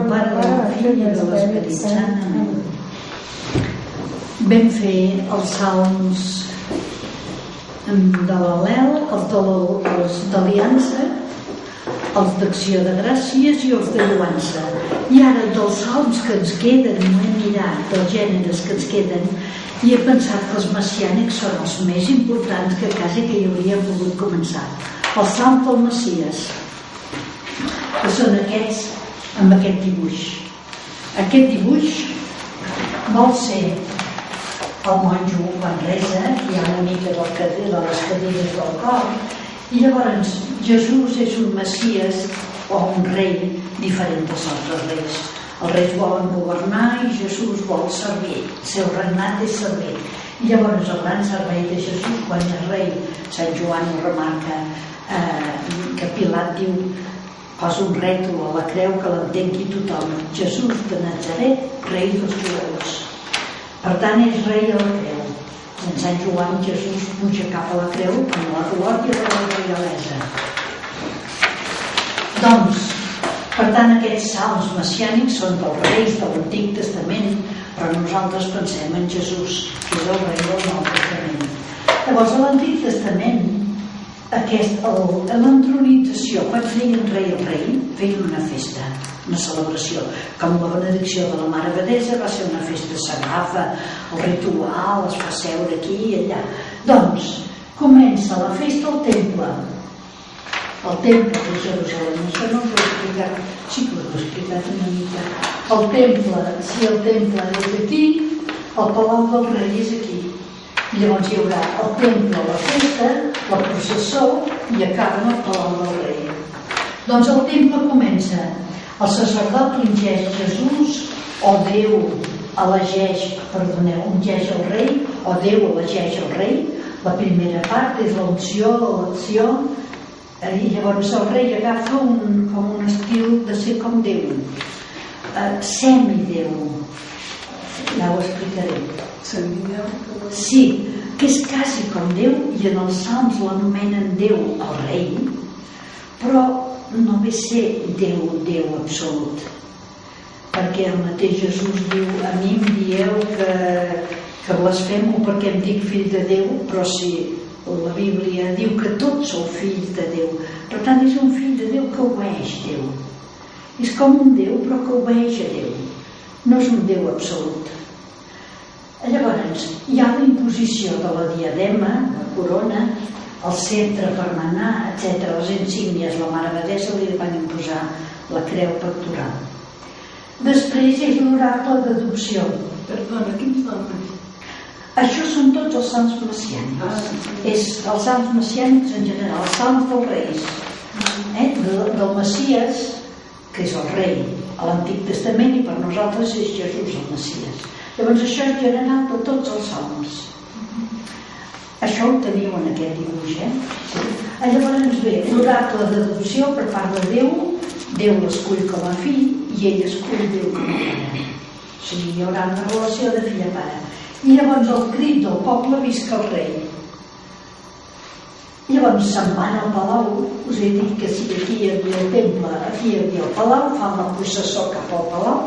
del Pare, del Fill i de l'Esperit Sant. Amén. Vam fer els salms de l'Al·lel, els d'Aliança, els d'Acció de Gràcies i els de Lloança. I ara dels salms que ens queden, no he mirat dels gèneres que ens queden, i he pensat que els messiànics són els més importants que quasi que hi hauria pogut començar. Els salms del Messies, que són aquests amb aquest dibuix. Aquest dibuix vol ser el monjo quan resa, hi ha una mica de les cadires del cor, i llavors Jesús és un Messies o un rei diferent dels altres reis. Els reis volen governar i Jesús vol servir, el seu regnat és servir. I llavors el gran servei de Jesús, quan és rei, Sant Joan ho remarca, que Pilat diu, posa un rètol a la creu que l'entengui tothom: Jesús de Natzaret, rei dels jueus. Per tant, és rei a la creu. En Sant Joan, Jesús puja cap a la creu amb la glòria de la reialesa. Doncs, per tant, aquests salms messiànics són dels reis de l'Antic Testament, però nosaltres pensem en Jesús, que és el rei del Nou Testament. Llavors, a l'Antic Testament, l'entronització, quan feien rei el rei, feien una festa, una celebració, com la benedicció de la Mare Abadessa va ser una festa, s'agafa el ritual, es fa seure aquí i allà. Doncs comença la festa al temple de Jerusalem. Això no us ho he explicat, sí que us ho he explicat una mica. El temple, si el temple és aquí, el palau del rei és aquí. I llavors hi haurà el temple, la festa, la processó i acaben al palau del rei. Doncs el temple comença. El sacerdot ungeix Jesús, o Déu ungeix el rei, o Déu elegeix el rei. La primera part és l'unció, l'elecció, i llavors el rei agafa com un estil de ser com Déu, semidéu, ja ho explicaré. Sí, que és quasi com Déu, i en els salms l'anomenen Déu el rei, però no ve ser Déu absolut, perquè el mateix Jesús diu: a mi em dieu que blasfemo perquè em dic fill de Déu, però si la Bíblia diu que tots sou fills de Déu, per tant és un fill de Déu que obeeix Déu, és com un Déu però que obeeix a Déu, no és un Déu absolut. Llavors hi ha la imposició de la diadema, la corona, el centre per manar, etc. Les insígnies, la Mare Abadessa li van imposar la creu pectoral. Després és l'oracle d'adopció. Perdona, quins noms? Això són tots els salms messiànics. És els salms messiànics en general, els salms dels reis, del Messies, que és el rei a l'Antic Testament, i per nosaltres és Jesús el Messies. Llavors això és general de tots els salms. Això ho teniu en aquest dibuix, Sí. Llavors ens ve l'oracle d'adopció per part de Déu. Déu l'escull com a fill i ell escull Déu com a pare. O sigui, hi haurà una relació de fill a pare. I llavors el crit del poble: visca el rei. Llavors se'n van al palau. Us he dit que si aquí hi havia el temple, aquí hi havia el palau, fan la processó cap al palau,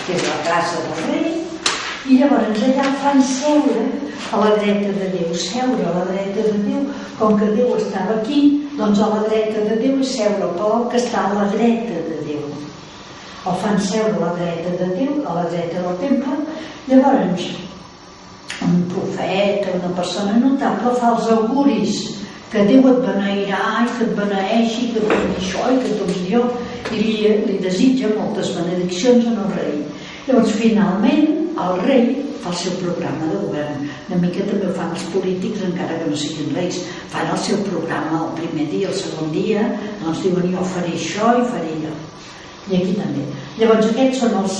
que és la casa del rei, i llavors allà fan seure a la dreta de Déu. Seure a la dreta de Déu, com que Déu estava aquí, doncs a la dreta de Déu és seure al palau que està a la dreta de Déu. El fan seure a la dreta de Déu, a la dreta del temple. Llavors un profeta, una persona notable, fa els auguris que Déu et beneirà i que et beneeixi, que et doni això i que et doni allò, i li desitja moltes benediccions al rei. Llavors finalment el rei fa el seu programa de govern. Una mica també ho fan els polítics, encara que no siguin reis, fan el seu programa el primer dia, el segon dia, doncs diuen: jo faré això i faré allò. I aquí també. Llavors aquests són els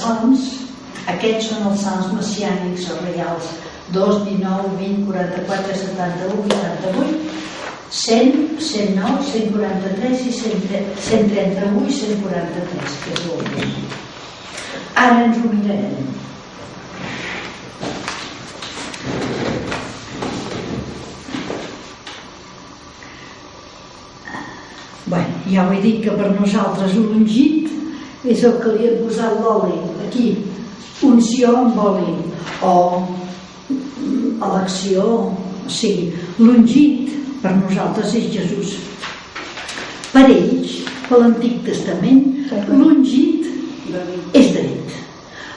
salms messiànics o reials: 2, 19, 20, 44, 71, 88, 100, 109, 143 i 131 i 143, que és l'últim. Ara ens ho mirarem. Ja ho he dit que per nosaltres l'ungit és el que li han posat l'oli aquí, unció amb oli, o elecció, o sigui, l'ungit per nosaltres és Jesús. Per ells, per l'Antic Testament, l'ungit és David.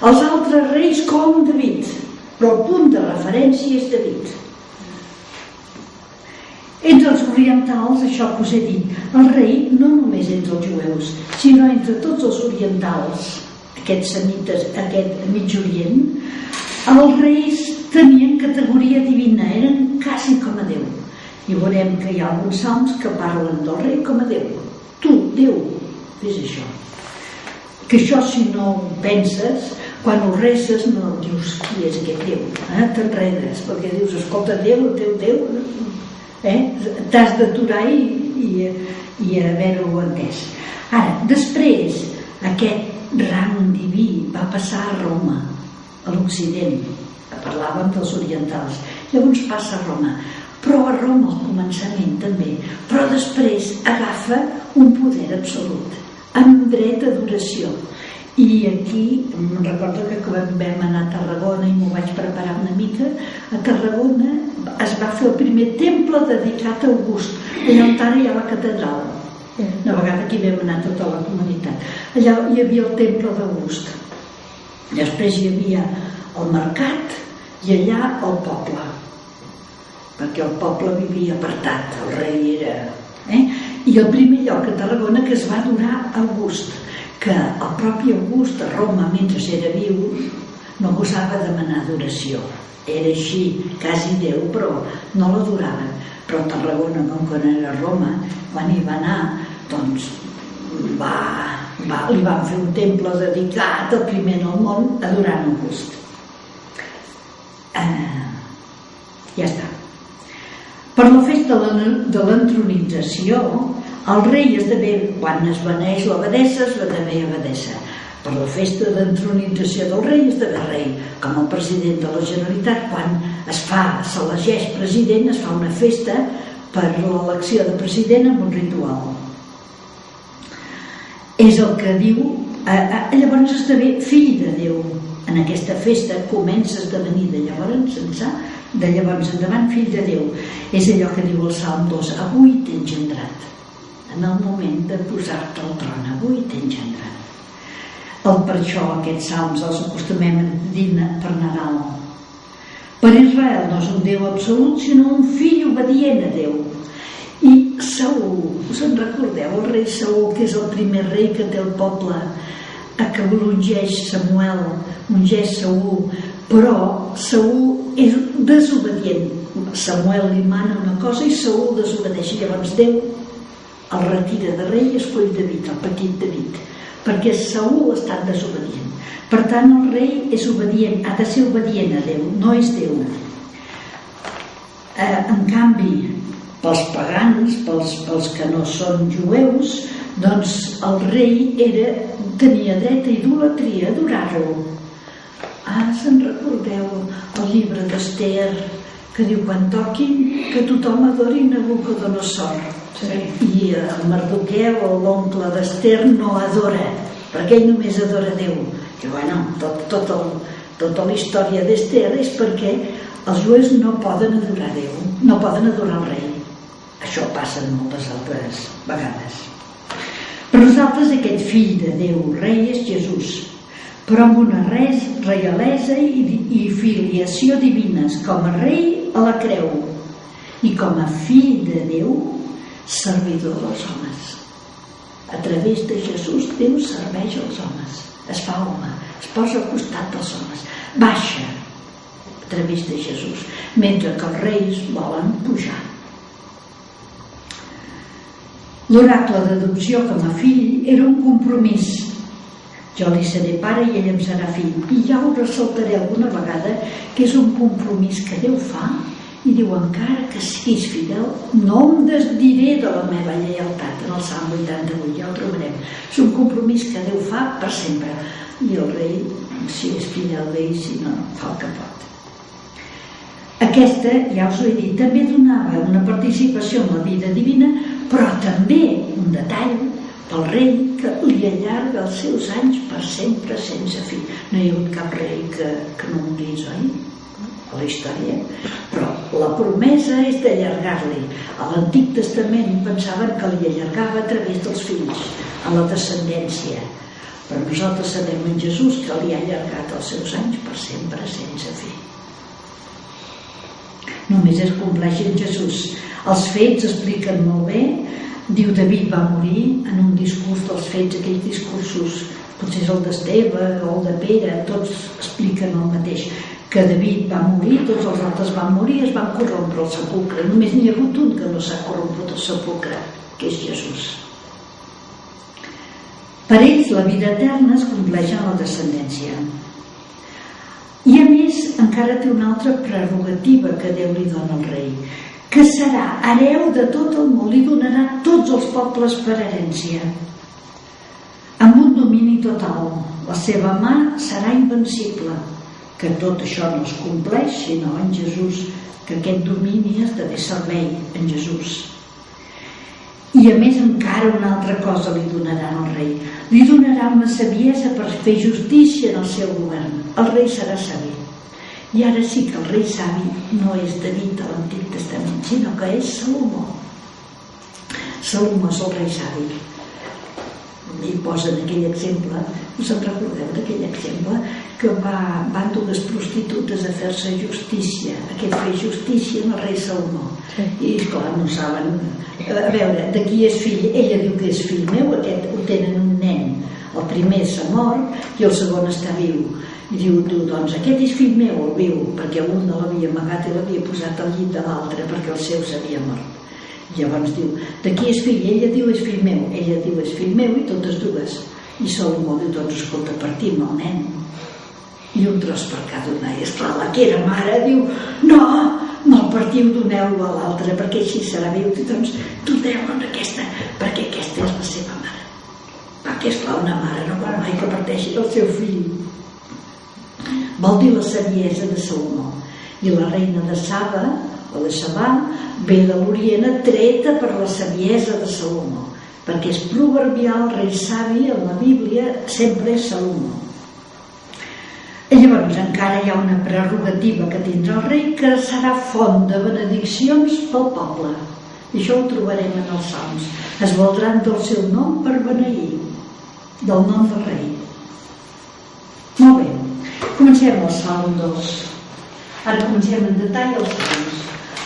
Els altres reis com David, però el punt de referència és David. Entre els orientals, això que us he dit, el rei no només entre els jueus, sinó entre tots els orientals, aquests semites, aquest mig orient, els reis tenien categoria divina, eren quasi com a Déu. I veurem que hi ha alguns salms que parlen del rei com a Déu. Tu, Déu, fes això. Que això, si no ho penses, quan ho reces no dius qui és aquest Déu, t'enredes, perquè dius, escolta, Déu, el teu Déu, t'has d'aturar i haver-ho entès. Ara, després, aquest rang diví va passar a Roma, a l'Occident, que parlàvem dels orientals, llavors passa a Roma, però a Roma al començament també, però després agafa un poder absolut, amb dret d'adoració. I aquí, em recordo que quan vam anar a Tarragona i m'ho vaig preparar una mica, a Tarragona es va fer el primer temple dedicat a August. Allà on ara hi ha la catedral. Una vegada aquí vam anar tota la comunitat. Allà hi havia el temple d'August. Després hi havia el mercat i allà el poble. Perquè el poble vivia apartat, el rei era... I el primer lloc a Tarragona que es va adorar a August, que el propi August a Roma, mentre era viu, no gosava demanar adoració. Era així, quasi Déu, però no l'adorava. Però a Tarragona, com que no era Roma, quan hi va anar, doncs li van fer un temple dedicat, el primer en el món, adorant August. Ja està. Per la festa de l'entronització, el rei esdevé, quan es beneeix l'abadessa, esdevé abadessa. Per la festa d'entronització del rei esdevé rei, com el president de la Generalitat. Quan s'elegeix president, es fa una festa per l'elecció de president amb un ritual. És el que diu, llavors esdevé fill de Déu. En aquesta festa comença a esdevenir de llavors endavant fill de Déu. És allò que diu el Salm 2, avui t'he engendrat. En el moment de posar-te al tron, avui t'he engendrat. Per això aquests salms els acostumem a dir per Nadal. Per Israel no és un Déu absolut, sinó un fill obedient a Déu. I Saül, us en recordeu, el rei Saül, que és el primer rei que té el poble, a que l'ungeix Samuel, ungeix Saül, però Saül és desobedient. Samuel li mana una cosa i Saül desobedeix. Llavors Déu el retira de rei i escull David, el petit David, perquè Saül ha estat desobedient. Per tant, el rei és obedient, ha de ser obedient a Déu, no és Déu. En canvi, pels pagans, pels que no són jueus, doncs el rei tenia dret a idolatria, a adorar-lo. Se'n recordeu el llibre d'Ester, que diu quan toquin que tothom adori Nabucodonosor. I el Mardoqueu, l'oncle d'Ester, no adora, perquè ell només adora Déu. I bueno, tota la història d'Ester és perquè els jueus no poden adorar Déu, no poden adorar el rei. Això passa moltes altres vegades. Per nosaltres aquest fill de Déu, rei, és Jesús, però amb una reialesa i filiació divines, com a rei a la creu i com a fill de Déu, servidor dels homes. A través de Jesús, Déu serveix als homes, es fa home, es posa al costat dels homes, baixa a través de Jesús, mentre que els reis volen pujar. L'oracle d'adopció com a fill era un compromís. Jo li seré pare i ell em serà fill. I ja ho ressaltaré alguna vegada, que és un compromís que Déu fa i diu, encara que siguis fidel, no em desdiré de la meva lleialtat. En el Salm 88 ja ho trobarem. És un compromís que Déu fa per sempre. I el rei, si és fidel bé i si no, fa el que pot. Aquesta, ja us ho he dit, també donava una participació en la vida divina, però també, un detall, pel rei que li allarga els seus anys per sempre sense fi. No hi ha hagut cap rei que no morís, oi? A la història. Però la promesa és d'allargar-li. A l'Antic Testament pensaven que li allargava a través dels fills, a la descendència. Però nosaltres sabem en Jesús que li ha allargat els seus anys per sempre sense fi. Només es compleix en Jesús. Els fets expliquen molt bé. Diu, David va morir en un discurs dels fets, aquells discursos, potser és el d'Esteve o el de Pere, tots expliquen el mateix, que David va morir, tots els altres van morir, es van corrompre al sepulcre. Només n'hi ha hagut un que no s'ha corromput al sepulcre, que és Jesús. Per ells la vida eterna es compleix en la descendència. I a més encara té una altra prerrogativa que Déu li dona al rei, que serà hereu de tot el món, li donarà tots els pobles per herència, amb un domini total. La seva mà serà invencible, que tot això no es compleix sinó en Jesús, que aquest domini esdevé servei en Jesús. I a més encara una altra cosa li donarà al rei. Li donarà una saviesa per fer justícia en el seu govern. El rei serà savi. I ara sí que el rei savi no és David a l'Antic Testament, sinó que és Salomó. Salomó és el rei savi. I posen aquell exemple, us en recordeu d'aquell exemple, que van dues prostitutes a fer-se justícia. Aquest fer justícia amb el rei Salomó. I clar, no saben. A veure, de qui és fill? Ella diu que és fill meu, aquest ho tenen un nen. El primer s'ha mort i el segon està viu. I diu, doncs aquest és fill meu, el viu, perquè un no l'havia amagat i l'havia posat al llit de l'altre perquè el seu s'havia mort. I llavors diu, de qui és fill? Ella diu és fill meu, ella diu és fill meu i totes dues. I Salomó diu, doncs escolta, partim el nen. I un tros per cada una. I esclar, la que era mare diu, no el partiu, doneu-lo a l'altre perquè així serà viu. I doncs doneu-lo a aquesta, perquè aquesta és la seva mare. Perquè esclar, una mare no vol mai que parteixi el seu fill. Vol dir la saviesa de Salomó. I la reina de Saba, o de Sabà, ve de l'Orient atreta per la saviesa de Salomó, perquè és proverbial, rei savi en la Bíblia sempre és Salomó. I llavors encara hi ha una prerrogativa que tindrà el rei, que serà font de benediccions pel poble. I això ho trobarem en els Salms. Es valdran del seu nom per beneir, del nom del rei. Molt bé. Comencem el Salm 2. Ara comencem en detall els Salms.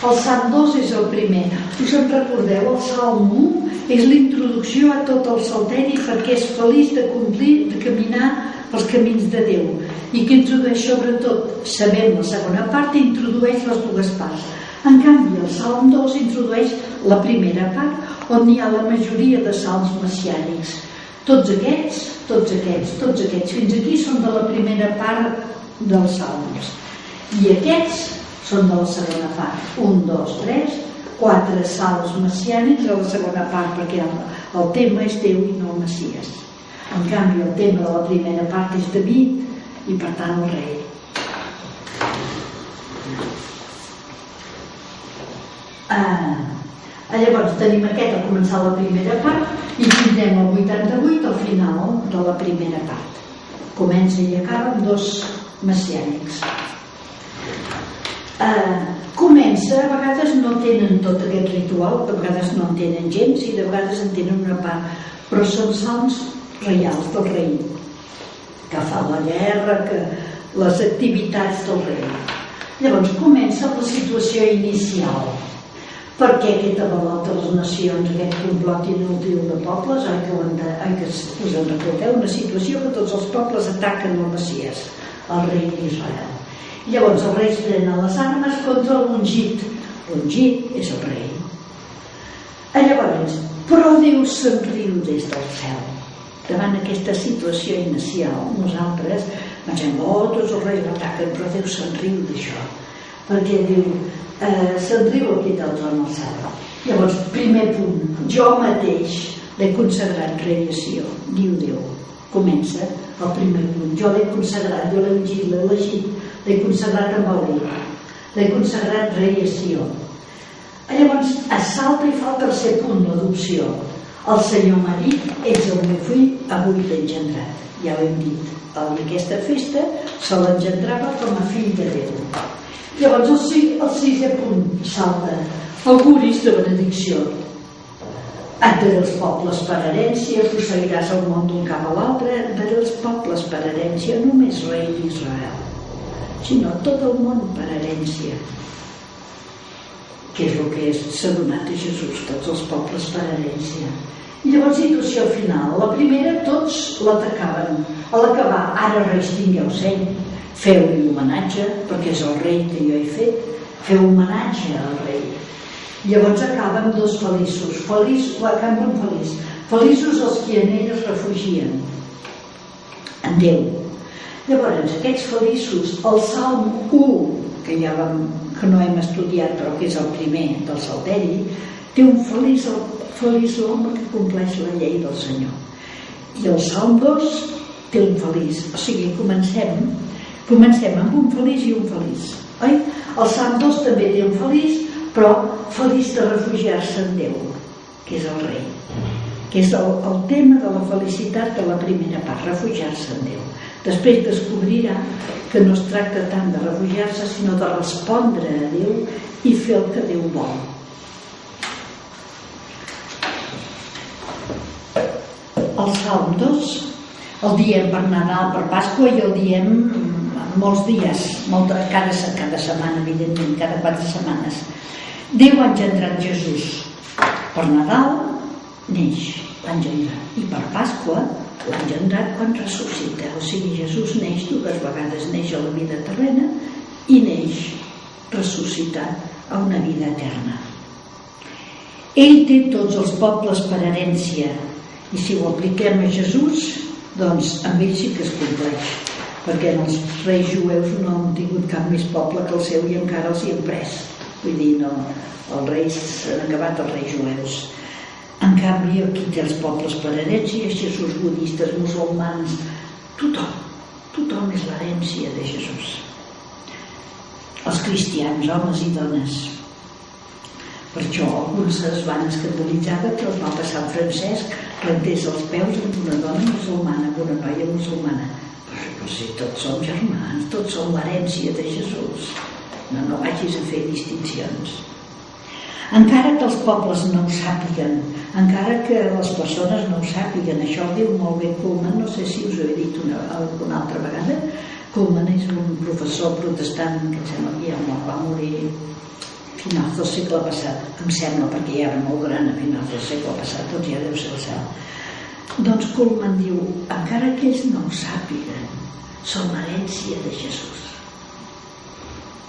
El Salm 2 és el primer. Us en recordeu? El Salm 1 és l'introducció a tot el salteri perquè és feliç de complir, de caminar pels camins de Déu. I que introdueix sobretot, sabem la segona part, introdueix les dues parts. En canvi, el Salm 2 introdueix la primera part, on hi ha la majoria de salms messiànics. Tots aquests, fins aquí són de la primera part dels salms. I aquests són de la segona part. 1, 2, 3, 4 salms messiànics de la segona part, perquè el tema és Déu i no el Messies. En canvi, el tema de la primera part és David i, per tant, el rei. Llavors tenim aquest a començar la primera part i tindrem el 88 al final de la primera part. Comença i acaba amb dos messiànics. Comença, a vegades no tenen tot aquest ritual, de vegades no en tenen gens i de vegades en tenen una part, però són salms reials del rei, que fa la guerra, que les activitats del rei. Llavors comença la situació inicial. Per què aquest avalot de les nacions, aquest complot inútil de pobles, que us en recordeu, una situació que tots els pobles ataquen el Messies, el rei d'Israel. Llavors els reis prenen les armes contra l'ungit. L'ungit és el rei. Llavors, però Déu se'n riu des del cel. Davant aquesta situació inicial, nosaltres pensem, tots els reis l'ataquen, però Déu se'n riu d'això. Perquè diu, se'n riu aquí del tron al cel. Llavors, primer punt, jo mateix l'he consagrat rei a Sió, diu Déu. Comença el primer punt, jo l'he consagrat, jo l'he ungit, l'he elegit, l'he consagrat amb el rei, l'he consagrat rei a Sió. Llavors, es salta i fa el tercer punt, l'adopció. El Senyor m'ha dit, ets el meu fill, avui t'he engendrat. Ja ho hem dit. En aquesta festa se l'engendrava com a fill de Déu. Llavors el sisè punt salta. Auguris de benedicció. Et daré els pobles per herència, prosseguiràs el món d'un cap a l'altre, et daré els pobles per herència, no només rei d'Israel, sinó tot el món per herència. Que és el que s'ha donat a Jesús, tots els pobles per herència. I llavors, situació final. La primera, tots l'atacaven. A l'acabar, ara reis tingueu seny, feu-li homenatge, perquè és el rei que jo he fet, feu homenatge al rei. Llavors acaben dos feliços. Acaben feliços els que en ell es refugien, en Déu. Llavors, aquests feliços, el Salm 1, que no hem estudiat, però que és el primer del Salteri, té un feliç l'home que compleix la llei del Senyor. I el Salm 2 té un feliç. O sigui, comencem amb un feliç i un feliç. Oi? El Salm 2 també té un feliç, però feliç de refugiar-se en Déu, que és el rei, que és el tema de la felicitat de la primera part, refugiar-se en Déu. Després descobrirà que no es tracta tant de refugiar-se, sinó de respondre a Déu i fer el que Déu vol. El Salm 2 el diem per Nadal, per Pasqua, i el diem molts dies, cada setmana, evidentment, cada 4 setmanes. Déu ha engendrat Jesús. Per Nadal neix, l'ha engendrat. I per Pasqua l'ha engendrat quan ressuscita. O sigui, Jesús neix 2 vegades. Neix a la vida terrena i neix ressuscitat a una vida eterna. Ell té tots els pobles per herència. I si ho apliquem a Jesús, doncs amb ell sí que es compleix. Perquè els reis jueus no han tingut cap més poble que el seu i encara els hi han pres. Vull dir, no, els reis han acabat, els reis jueus. En canvi, aquí té els pobles per herència, Jesús, budistes, musulmans, tothom és l'herència de Jesús. Els cristians, homes i dones. Per això alguns es van escandalitzar que el papa Sant Francesc rentés els peus amb una dona musulmana, amb una noia musulmana. Però si tots som germans, tots som l'herència de Jesús. No vagis a fer distincions. Encara que els pobles no ho sàpiguen, encara que les persones no ho sàpiguen, això ho diu molt bé Cullmann, no sé si us ho he dit una altra vegada. Cullmann és un professor protestant que em sembla que ja va morir a finals del segle passat, em sembla, perquè ja era molt gran a finals del segle passat, doncs ja deu ser el cel. Doncs Cullmann diu, encara que ells no ho sàpiguen, són l'herència de Jesús.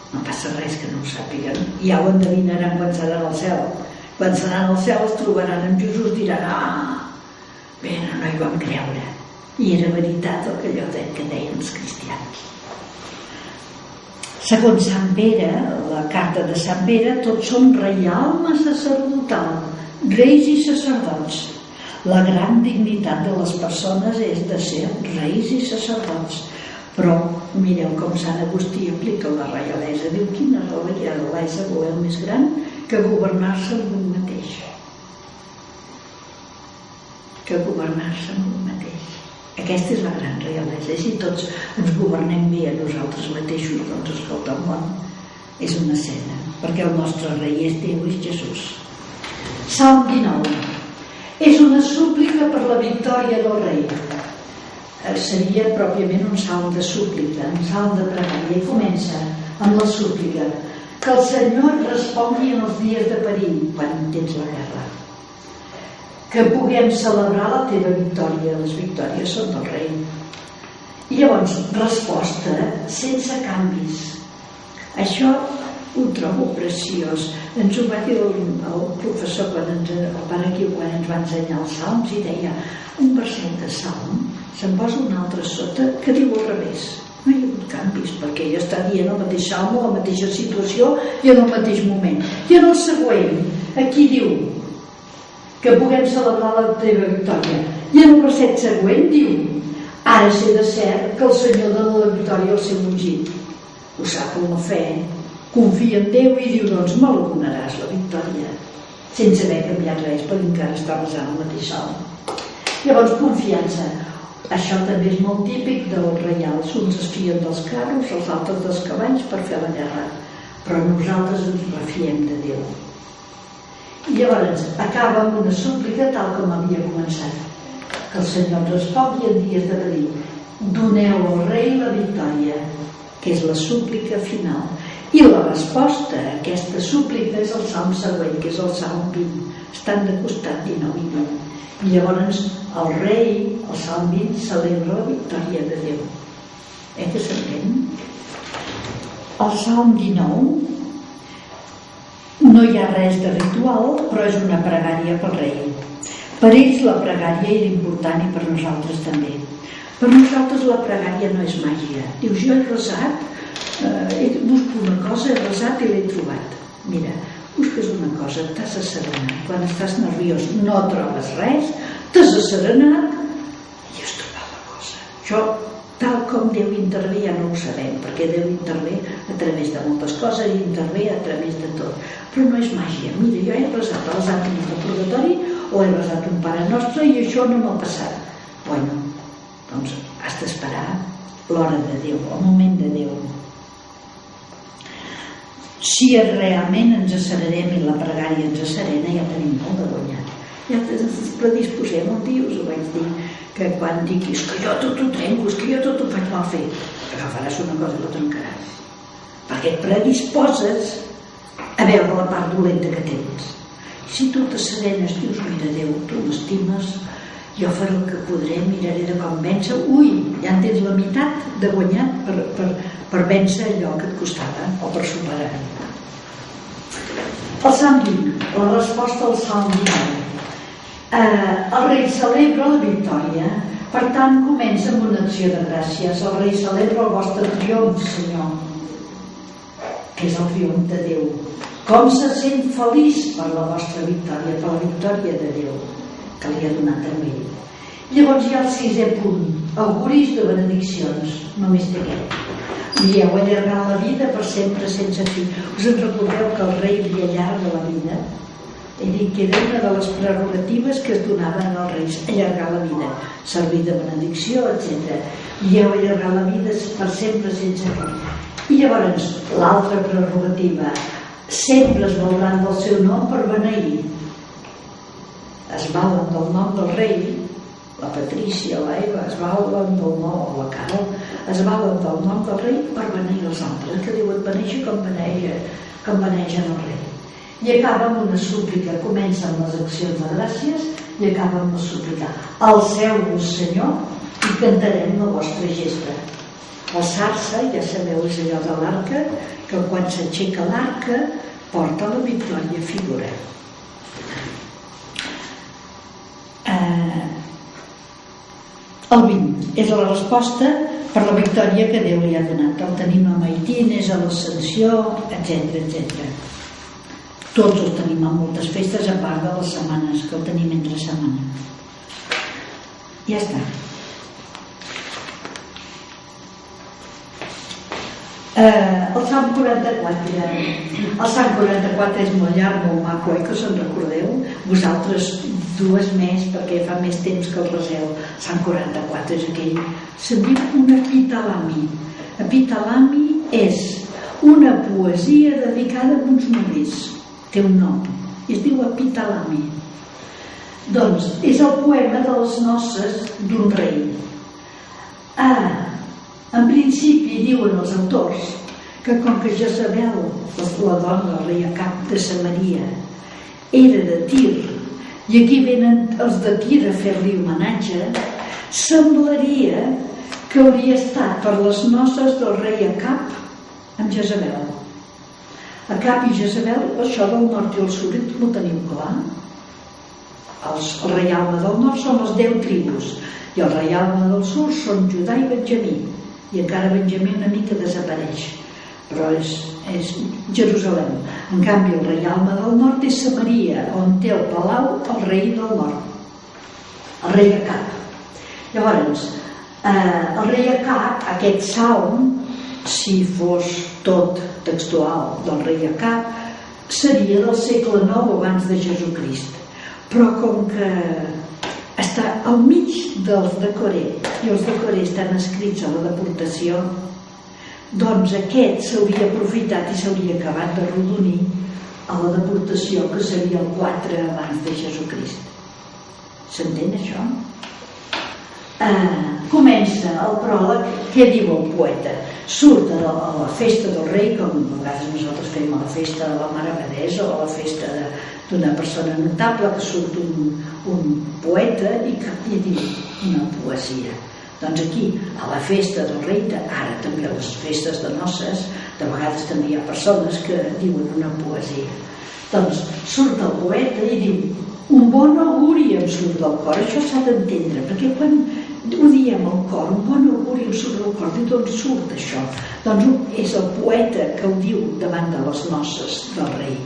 No passa res que no ho sàpiguen. Ja ho endevinaran quan seran al cel. Quan seran al cel es trobaran amb Jesús i diran, bé, no hi vam creure. I era veritat el que deien els cristians. Segons Sant Pere, la carta de Sant Pere, tots som reialme sacerdotal, reis i sacerdots. La gran dignitat de les persones és de ser reis i sacerdots. Però mireu com Sant Agustí aplica la reialesa. Diu, quina reialesa voleu més gran que governar-se amb un mateix. Que governar-se amb un mateix. Aquesta és la gran reialesa. I si tots ens governem bé a nosaltres mateixos, doncs escolta, el món és una escena, perquè el nostre rei és Déu, és Jesús. Salm 19. És una súplica per la victòria del rei. Seria pròpiament un salm de súplica, un salm de pregària, i comença amb la súplica que el Senyor et respongui en els dies de perill, quan tens la guerra, que puguem celebrar la teva victòria. Les victòries són del rei. I llavors, resposta sense canvis. Això ho trobo preciós. Ens ho va dir el professor, el pare Guiu, quan ens va ensenyar els salms, i deia, un verset de salm se'n posa un altre sota que diu al revés. No hi ha hagut canvis, perquè ell està dient el mateix salm, la mateixa situació i en el mateix moment. I en el següent, aquí diu que puguem celebrar la teva victòria. I en el verset següent diu, ara sé de cert que el Senyor dona la victòria al seu ungit. Ho sap amb la fe, confia en Déu i diu, doncs me la donaràs la victòria. sense haver canviat res, perquè encara està basant el mateix salm. Llavors, confiança. Això també és molt típic dels reials. Uns es fien dels carros, els altres dels cavalls per fer la guerra. Però nosaltres ens refiem de Déu. I llavors acaba amb una súplica tal com havia començat. Que el Senyor ens respongui en dies de perill. Doneu al rei la victòria, que és la súplica final. I la resposta a aquesta súplica és el salm següent, que és el salm 20. Estan de costat 19 i 20. I llavors el rei, el salm 20, celebra la victòria de Déu. Que s'entén? El salm 19 no hi ha res de ritual, però és una pregària pel rei. Per ells la pregària era important i per nosaltres també. Per nosaltres la pregària no és màgia. Dius, jo he resat, busco una cosa, he resat i l'he trobat. Mira, busques una cosa, t'has asserenat. Quan estàs nerviós no trobes res, t'has asserenat i has trobat la cosa. Això, tal com Déu intervé, ja no ho sabem, perquè Déu intervé a través de moltes coses i intervé a través de tot. Però no és màgia. Mira, jo he resat els àtoms del purgatori o he resat un Pare Nostre i això no m'ha passat. Bueno, doncs has d'esperar l'hora de Déu, el moment de Déu. Si realment ens asserenem i la pregària ens asserena, ja tenim molt de guanyat. Ja ens predisposem. Un dia us ho vaig dir, que quan diguis que jo tot ho trenco, que jo tot ho faig mal fet, agafaràs una cosa i la trencaràs. Perquè et predisposes a veure la part dolenta que tens. Si tu t'asserenes, dius, mira Déu, tu m'estimes, jo faré el que podré, miraré de com vèncer. Ui, ja en tens la meitat de guanyat per vèncer allò que et costava o per superar. El salm 20, la resposta al salm 19. El rei celebra la victòria, per tant comença amb una acció de gràcies. El rei celebra el vostre triomf, Senyor, que és el triomf de Déu. Com se sent feliç per la vostra victòria, per la victòria de Déu que li ha donat a ell. Llavors hi ha el 6è punt, auguris de benediccions, només té aquest. Li heu allargat la vida per sempre sense fi. Us en recordeu que el rei li allarga la vida? Ell dit que era una de les prerrogatives que es donaven als reis, allargar la vida, servir de benedicció, etc. Li heu allargat la vida per sempre sense fi. I llavors l'altra prerrogativa, sempre es valdran del seu nom per beneir. Es valen del nom del rei, la Patrícia, l'Eva, es valen del nom, la Carol, es valen del nom del rei per beneir els altres, que diuen beneixer com beneixen el rei. I acaba amb una súplica, comença amb les accions de gràcies i acaba amb la súplica. Alceu-vos, Senyor, i cantarem la vostra gesta. Alçar-se, ja sabeu, és allò de l'arca, que quan s'aixeca l'arca porta la victòria figura. El 20 és la resposta per la victòria que Déu li ha donat. El tenim a Maitines, a l'Ascensió, etc. Tots el tenim a moltes festes, a part de les setmanes, que el tenim entre setmana. Ja està. El Salm 44. El Salm 44 és molt llarg, molt maco, que us en recordeu? Vosaltres dues més, perquè fa més temps que el reseu. El Salm 44 és aquell. Se'n diu un epitalami. Epitalami és una poesia dedicada a uns moments. Té un nom, i es diu epitalami. Doncs és el poema de les noces d'un rei. En principi diuen els autors que com que Jezabel, la dona del rei Acab de Samaria, era de Tir, i aquí venen els de Tir a fer-li homenatge, semblaria que hauria estat per les noces del rei Acab amb Jezabel. Acab i Jezabel, això del nord i el sud ho tenim clar. El reialme del nord són les 10 tribus i el reialme del sud són Judà i Benjamí, i encara Benjamí una mica desapareix, però és Jerusalem. En canvi el reialme del nord és Samaria, on té el palau el rei del nord, el rei Acab. Llavors el rei Acab, aquest salm, si fos tot textual del rei Acab, seria del segle IX abans de Jesucrist, però com que està al mig dels de Coré i els de Coré estan escrits a la deportació, doncs aquest s'hauria aprofitat i s'hauria acabat de rodonir a la deportació, que seria el 4 abans de Jesucrist. S'entén això? Comença el pròleg. Què diu el poeta? Surt a la festa del rei, com a vegades nosaltres fem a la festa de la Mare Abadessa o a la festa d'una persona notable, que surt un poeta i diu una poesia. Doncs aquí, a la festa del rei, ara també a les festes de noces, de vegades també hi ha persones que diuen una poesia. Doncs surt el poeta i diu: un bon auguri em surt del cor. Això s'ha d'entendre, perquè quan ho diem al cor, un bon auguri em surt del cor, d'on surt això? Doncs és el poeta que ho diu davant de les noces del rei.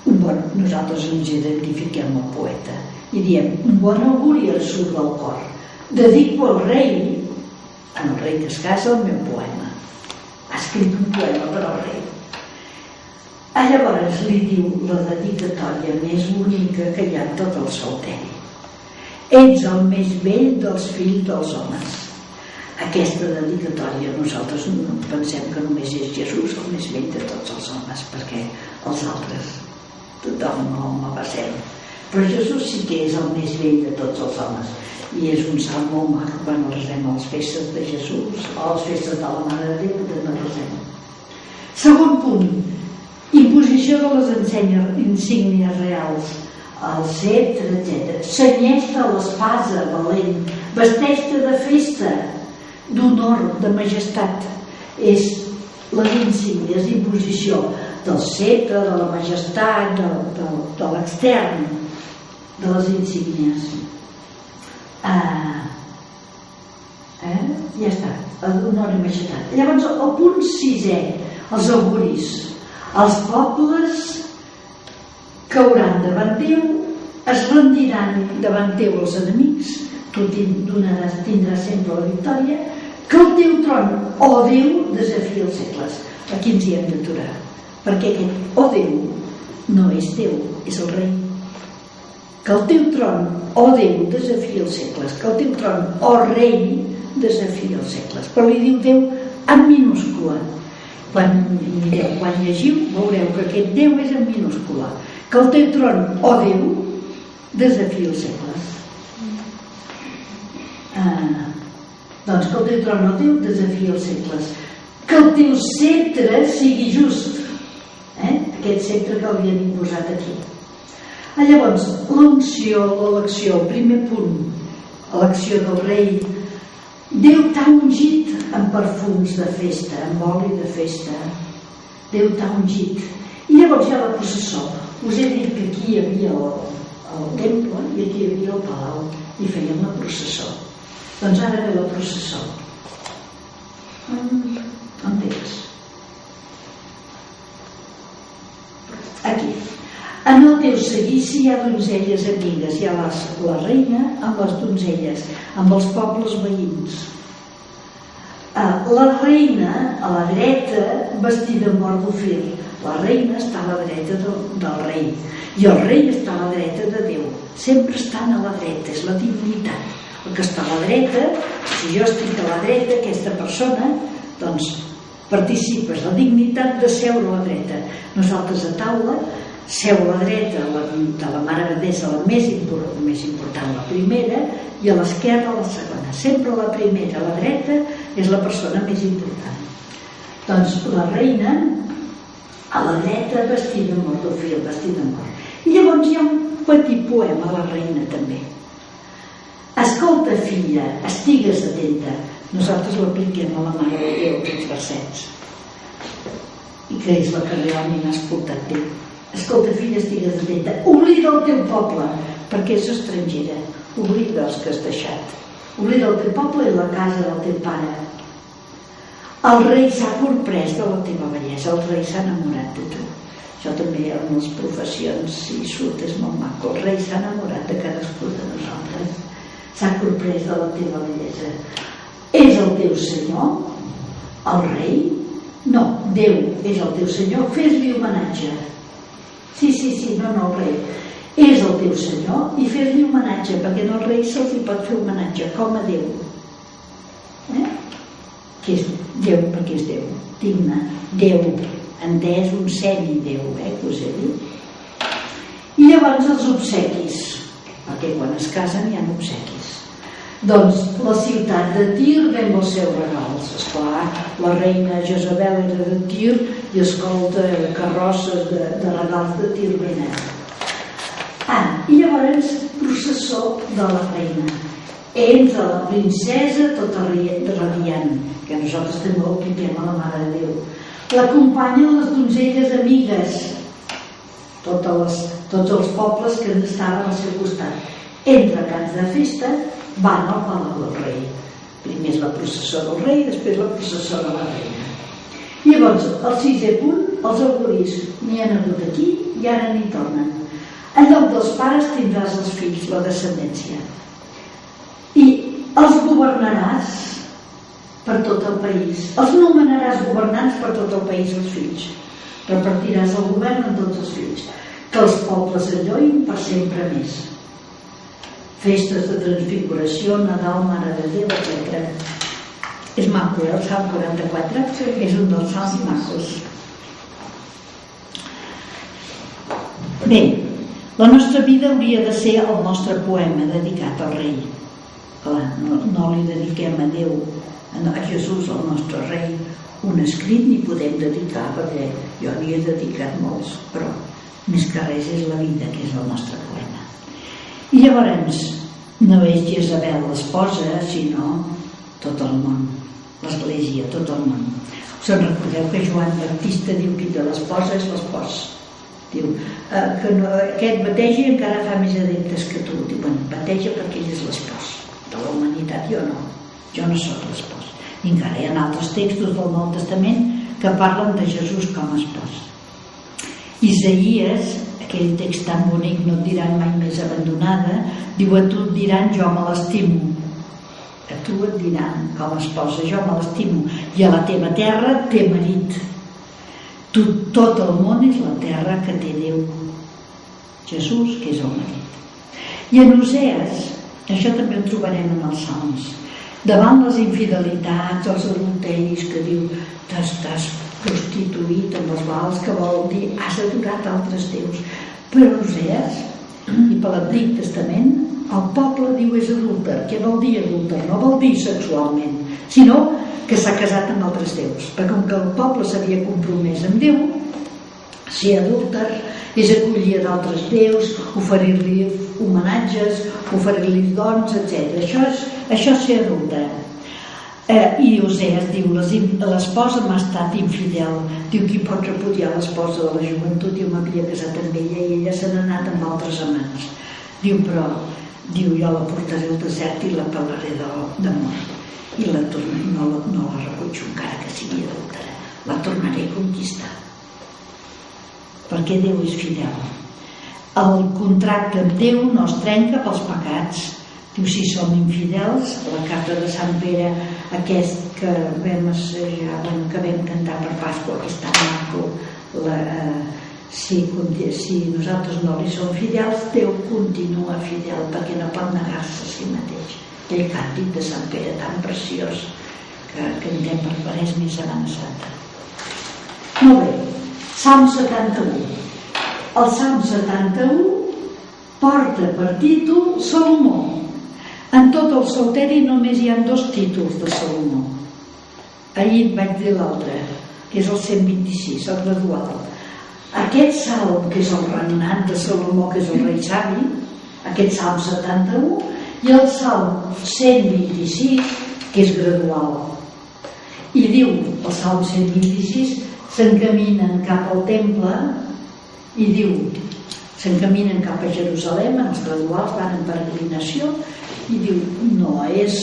Nosaltres ens identifiquem el poeta i diem: un bon auguri em surt del cor, dedico al rei, al rei que es casa, el meu poema. Ha escrit un poema per al rei. Llavors li diu la dedicatòria més bonica que hi ha en tot el Salteri: ets el més vell dels fills dels homes. Aquesta dedicatòria nosaltres no pensem que només és Jesús el més vell de tots els homes, perquè els altres tothom no m'abassem, però Jesús sí que és el més vell de tots els homes, i és un sant molt maco quan el resem a les festes de Jesús o a les festes de la Mare de Déu, que no resem. Segon punt: imposició de les insígnies reals, el cetre, etc. Cenyeix-te l'espasa, valent, vesteix-te de festa, d'honor, de majestat. És les insígnies d'imposició del cetre, de la majestat, de l'extern, de les insígnies. Ja està, d'honor i majestat. Llavors, el punt 6è, els auguris. Els pobles cauran davant Déu, es rendiran davant Déu els enemics, tu tindràs sempre la victòria, que el teu tron, ó Déu, desafia els segles. Aquí ens hi hem d'aturar, perquè aquest ó Déu no és Déu, és el rei. Que el teu tron, ó Déu, desafia els segles, que el teu tron, ó rei, desafia els segles. Però li diu Déu en minúscula. Quan llegiu veureu que aquest Déu és en minúscula. Que el teu tron, ó Déu, desafia els segles. Doncs que el teu tron, ó Déu, desafia els segles. Que el teu cetre sigui just. Aquest cetre que l'havien imposat aquí. Llavors, l'unció, l'elecció, el primer punt, elecció del rei. Déu t'ha ungit amb perfums de festa, amb oli de festa. Déu t'ha ungit. I llavors hi ha la processó. Us he dit que aquí hi havia el temple i aquí hi havia el palau i feien la processó. Doncs ara ve la processó. On ets? Aquí. En el teu seguici hi ha donzelles amigues, hi ha la reina amb les donzelles, amb els pobles veïns. La reina a la dreta vestida amb ordofil. La reina està a la dreta del rei i el rei està a la dreta de Déu. Sempre estan a la dreta, és la dignitat. El que està a la dreta, si jo estic a la dreta, aquesta persona, doncs participes la dignitat de seure a la dreta. Nosaltres a taula seu a la dreta de la Mare Abadessa, la més important, la primera, i a l'esquerra la segona. Sempre la primera, a la dreta, és la persona més important. Doncs la reina a la dreta vestida amb ordofil, vestida amb or. I llavors hi ha un petit poema a la reina també. Escolta, filla, estigues atenta. Nosaltres l'apliquem a la Mare de Déu, aquests versets, i que és la que realment ha escoltat Déu. Escolta, filla, estigues atenta. Oblida el teu poble, perquè és estrangera. Oblida els que has deixat. Oblida el teu poble i la casa del teu pare. El rei s'ha corprès de la teva bellesa. El rei s'ha enamorat de tu. Això també en les professions, si surt, és molt maco. El rei s'ha enamorat de cadascú de nosaltres. S'ha corprès de la teva bellesa. És el teu senyor, el rei? No, Déu és el teu senyor. Fes-li homenatge. Sí, no, el rei. És el teu senyor i fer-li homenatge, perquè no el rei se'ls pot fer homenatge com a Déu. Que és Déu, perquè és Déu, digne, Déu, entès, un semidéu, que us he dit. I llavors els obsequis, perquè quan es casen hi ha obsequis. Doncs la ciutat de Tir ven els seus regals. Esclar, la reina Jezabel era de Tir i escolta carrosses de regals de Tir venen. I llavors processó de la reina. Entra la princesa tota radiant, que nosaltres també ho apliquem a la Mare de Déu. L'acompanyen les donzelles amigues, tots els pobles que estaven al seu costat. Entra cants de festa, van al palau del rei. Primer és la processó del rei, després la processó de la reina. Llavors, al 6è punt, els auguris n'hi han hagut aquí i ara n'hi tornen. En lloc dels pares tindràs els fills, la descendència. I els governaràs per tot el país. Els nomenaràs governants per tot el país, els fills. Repartiràs el govern en tots els fills. Que els pobles alloïn per sempre més. Festes de transfiguració, Nadal, Mare de Déu, etc. És maco, el Salm 44 és un dels salms macos. Bé, la nostra vida hauria de ser el nostre poema dedicat al rei. Clar, no li dediquem a Déu, a Jesús, el nostre rei, un escrit ni podem dedicar, perquè jo n'hi he dedicat molts, però més que res és la vida, que és el nostre poema. I llavors, no és Jezabel l'esposa, sinó tot el món, l'Església, tot el món. Us en recordeu que Joan Baptista diu que de l'esposa és l'espòs. Diu que aquest bateja i encara fa més adeptes que tu. Diu, bueno, bateja perquè ell és l'espòs de la humanitat, jo no soc l'espòs. I encara hi ha altres textos del Nou Testament que parlen de Jesús com a espòs. Isaïes, aquell text tan bonic, no et diran mai més abandonada, diu, a tu et diran jo me l'estimo, a tu et diran com a esposa jo me l'estimo, i a la teva terra té marit. Tot el món és la terra que té Déu, Jesús, que és el marit. I en Osees, això també ho trobarem en els Salms, davant les infidelitats, els adulteris, que diu t'has prostituït amb els Baals, que vol dir has adorat altres déus. Però Osees, i per l'Antic Testament, el poble diu és adúlter. Què vol dir adúlter? No vol dir sexualment, sinó que s'ha casat amb altres déus, perquè com que el poble s'havia compromès amb Déu, ser adúlter és acollir d'altres déus, oferir-li homenatges, oferir-li dons, etc. Això és ser adúlter. I Osees diu, l'esposa m'ha estat infidel. Diu, qui pot repudiar l'esposa de la joventut? Diu, m'havia casat amb ella i ella se n'ha anat amb altres amants. Diu, però, diu, jo la portaré al desert i la parlaré d'amor. I no la rebutjo encara que sigui adúltera. La tornaré a conquistar. Perquè Déu és fidel. El contracte amb Déu no es trenca pels pecats. Diu, si som infidels, la carta de Sant Pere, aquest que vam assajar, que vam cantar per Pasqua, que és tan maco, si nosaltres no li som fidels, Déu continua fidel, perquè no pot negar-se a si mateix. Aquell càntic de Sant Pere tan preciós que cantem per Quaresma i Setmana Santa. Molt bé, Salm 71. El Salm 71 porta per títol Salomó. En tot el Salteri només hi ha 2 títols de Salomó. Ahir et vaig dir l'altre, que és el 126, el gradual. Aquest salm, que és el regnat de Salomó, que és el rei savi, aquest Salm 71, i el Salm 126, que és gradual. I diu, el Salm 126, s'encaminen cap al temple i diu, s'encaminen cap a Jerusalem, els graduals van en peregrinació, i diu, no és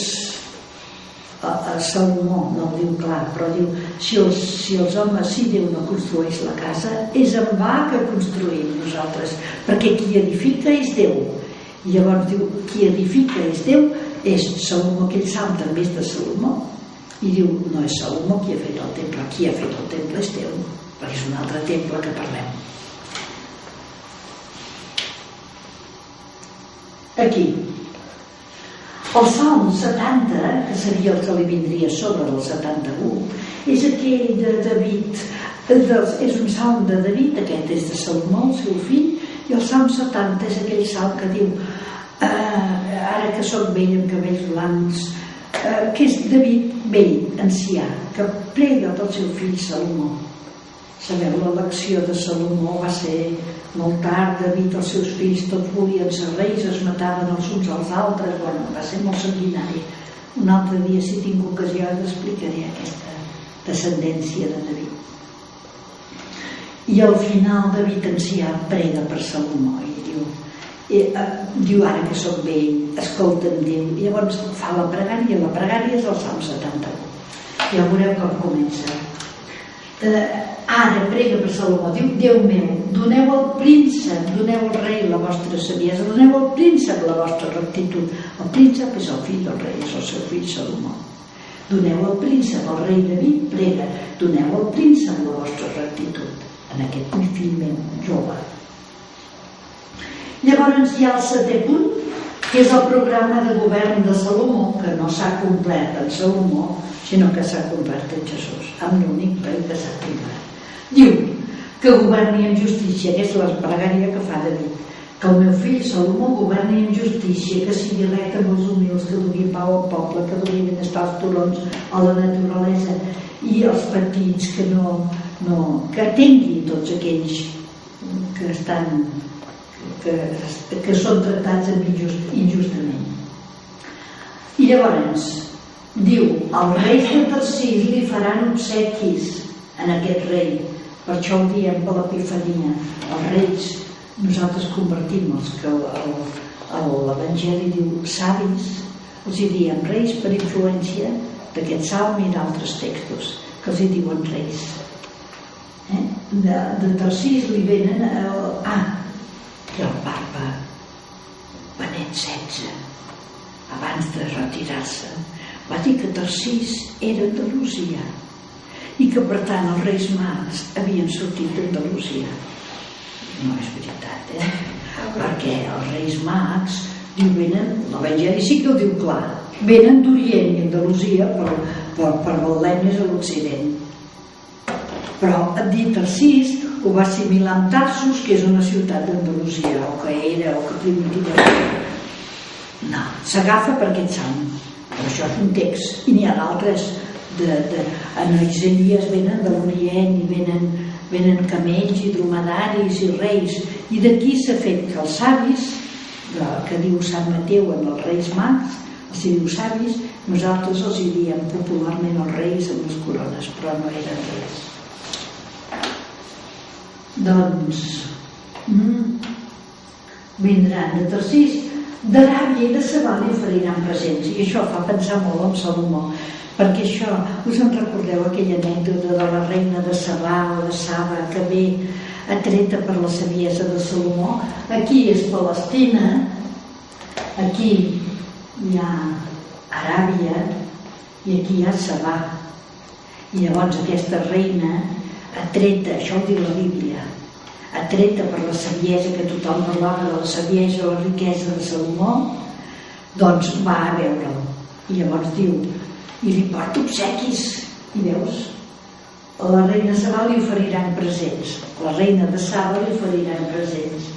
Salomó, no ho diu clar, però diu, si els homes, si Déu no construeix la casa, és en va que construïm nosaltres, perquè qui edifica és Déu. I llavors diu, qui edifica és Déu, és Salomó, aquell salm també és de Salomó, i diu, no és Salomó qui ha fet el temple, qui ha fet el temple és Déu, perquè és un altre temple que parlem. aquí. El Salm 70, que seria el que li vindria sobre del 71, és aquell de David, és un salm de David, aquest és de Salomó, el seu fill, i el Salm 70 és aquell salm que diu ara que soc vell amb cabells blancs, que és David vell, ancià, que prega pel seu fill Salomó. Sabeu, l'elecció de Salomó va ser molt tard. David, els seus fills tots volien ser reis, es mataven els uns als altres, bueno, va ser molt sanguinari. Un altre dia, si tinc ocasió, explicaré aquesta descendència de David. I al final David ancià prega per Salomó i diu ara que soc vell, escolta'm, Déu. I llavors fa la pregària és el Salm 71. Ja veureu com comença. Ara prega per Salomó, diu: Déu meu, doneu al príncep, doneu al rei la vostra saviesa, doneu al príncep la vostra rectitud. El príncep és el fill del rei, és el seu fill Salomó. Doneu al príncep, al rei David prega: doneu al príncep la vostra rectitud, en aquest fill meu jove. Llavors hi ha el 7è punt, que és el programa de govern de Salomó, que no s'ha complert en Salomó, sinó que s'ha complert en Jesús, amb l'únic rei que s'ha complert. Diu que governi amb justícia, que és la pregària que fa David, que el meu fill Salomó governi amb justícia, que sigui recte amb els humils, que doni pau al poble, que doni benestar als turons, a la naturalesa i als petits, que atengui tots aquells que estan que són tractats injustament. I llavors diu: els reis de Tarsís li faran obsequis en aquest rei. Per això ho diem per l'Epifania. Els reis, nosaltres convertim els que l'Evangeli diu savis, els hi diem reis per influència d'aquest salm i d'altres textos que els hi diuen reis. De Tarsís li venen i el papa Benet XVI, abans de retirar-se, va dir que Tarsís era Andalusia i que per tant els reis mags havien sortit d'Andalusia. No és veritat, perquè els reis mags venen, l'Evangeli sí que ho diu clar, venen d'Orient i Andalusia per Betlem és a l'Occident. Però et dir Tarsís ho va assimilar amb Tarsus, que és una ciutat d'Andalusia, o que era, o que primitivament. No, s'agafa per aquest sant, però això és un text, i n'hi ha d'altres. En Isaïes venen de l'Orient i venen camells i dromedaris i reis, i d'aquí s'ha fet que els savis, que diu Sant Mateu en els reis mags, els hi diu savis, nosaltres els hi diem popularment els reis amb les corones, però no eren reis. Doncs vindran de Tarsís, d'Aràbia i de Sabà li oferiran presents, i això fa pensar molt en Salomó, perquè això, us en recordeu aquella anècdota de la reina de Sabà o de Saba que ve atreta per la saviesa de Salomó? Aquí és Palestina, aquí hi ha Aràbia i aquí hi ha Sabà, i llavors aquesta reina atreta, això ho diu la Bíblia, atreta per la saviesa, que tothom parlava de la saviesa o la riquesa de Salomó, doncs va a veure'l, i llavors diu, i li porta obsequis, i veus, a la reina de Sabà li oferiran presents, la reina de Saba li oferiran presents,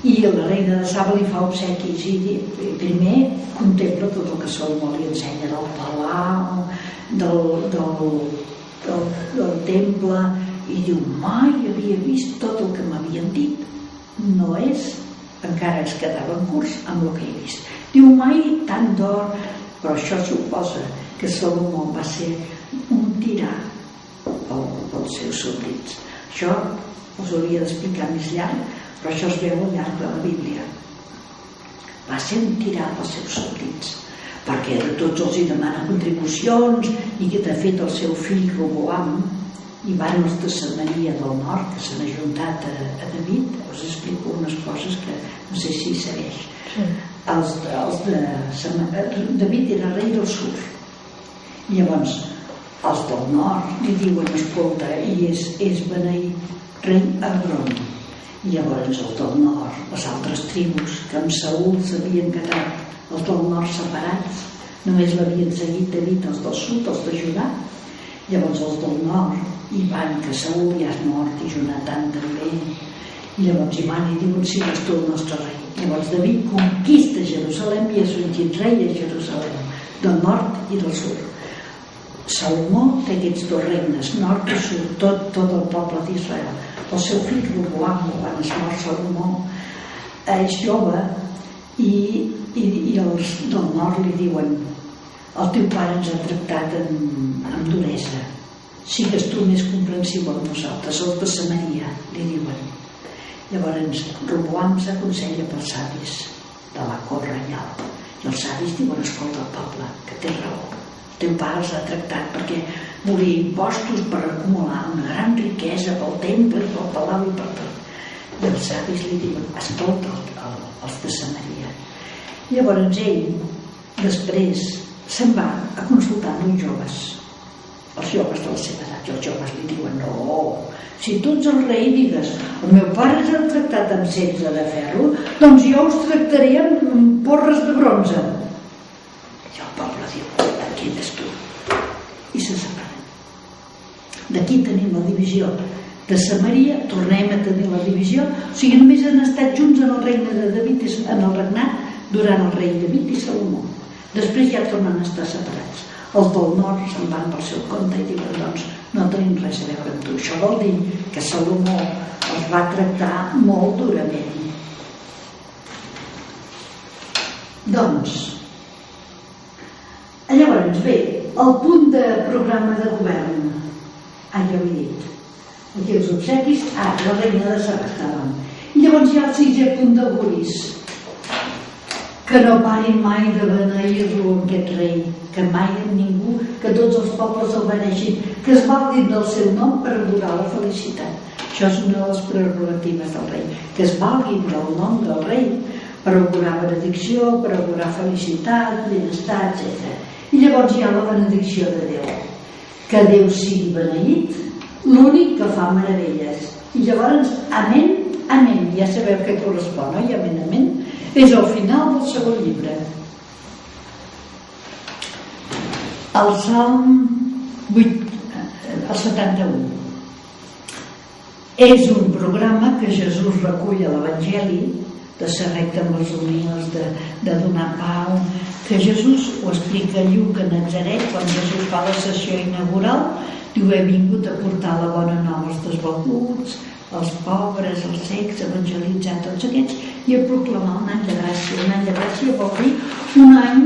i a la reina de Saba li fa obsequis, i primer contempla tot el que Salomó li ensenya del palau, del temple, i diu: mai havia vist tot el que m'havien dit, no és, encara ens quedava en curs amb el que he vist. Diu: mai tant d'or, però això suposa que Salomó va ser un tirà pels seus súbdits. Això us ho hauria d'explicar més llarg, però això es veu al llarg de la Bíblia. Va ser un tirà pels seus súbdits, perquè de tots els hi demana contribucions, i que de fet el seu fill Roboam, i van els de Samaria del nord, que s'han ajuntat a David. Us explico unes coses que no sé si segueix. David era rei del sud, i llavors els del nord li diuen: escolta, i és beneït rei Hebron, I llavors els del nord, les altres tribus que amb Saül s'havien quedat, els del nord separats, només l'havien seguit David, els del sud, els de Judà. Llavors els del nord hi van, que Saül ja és mort i Jonatan també. I llavors hi van i diuen, sí, és tu el nostre rei. Llavors David conquista Jerusalem i és ungit rei a Jerusalem, del nord i del sud. Salomó té aquests dos regnes, nord i sud, tot el poble d'Israel. El seu fill Roboam, quan es mor Salomó, és jove i els del nord li diuen: el teu pare ens ha tractat amb duresa, sigues tu més comprensiu amb nosaltres. Els de Samaria li diuen. Llavors Roboam s'aconsella pels savis de la cort reial i els savis diuen: escolta el poble, que té raó, el teu pare els ha tractat perquè volia impostos per acumular una gran riquesa pel temple i pel palau i per tot. I els savis li diuen: escolta els de Samaria. Llavors ell després se'n va a consultar amb uns joves, els joves de la seva edat, i els joves li diuen: no, si tu ets el rei, digues, el meu pare ens ha tractat amb setze de ferro, doncs jo us tractaré amb porres de bronze. I el poble diu: aquí ets tu. I se separen. D'aquí tenim la divisió de Samaria, tornem a tenir la divisió, o sigui, només han estat junts en el regne de David, en el regnat durant el rei David i Salomó. Després ja tornen a estar separats. Els del nord se'n van pel seu compte i diuen: doncs no tenim res a veure amb tu. Això vol dir que Salomó els va tractar molt durament. Doncs llavors ve el punt de programa de govern. Ja ho he dit. Aquí els obsequis, la reina de Saba estaven. I llavors hi ha el 6è punt d'auguris: que no parin mai de beneir-lo aquest rei, que mai en ningú, que tots els pobles el beneixin, que es valguin del seu nom per augurar la felicitat. Això és una de les prerrogatives del rei, que es valguin del nom del rei per augurar benedicció, per augurar felicitat, benestar, etc. I llavors hi ha la benedicció de Déu, que Déu sigui beneït, l'únic que fa meravelles. I llavors, amén, amén, ja sabeu què correspon, oi? Amén, amén, és al final del segon llibre. El Salm 8, el 71. És un programa que Jesús recull a l'Evangeli, de ser recte amb els humils, de donar pau, que Jesús ho explica a Lluc a Natzaret, quan Jesús fa la sessió inaugural, diu: he vingut a portar la bona nova als desvalguts, als pobres, als cecs, evangelitzar tots aquests i a proclamar un any de gràcia. Un any de gràcia vol dir un any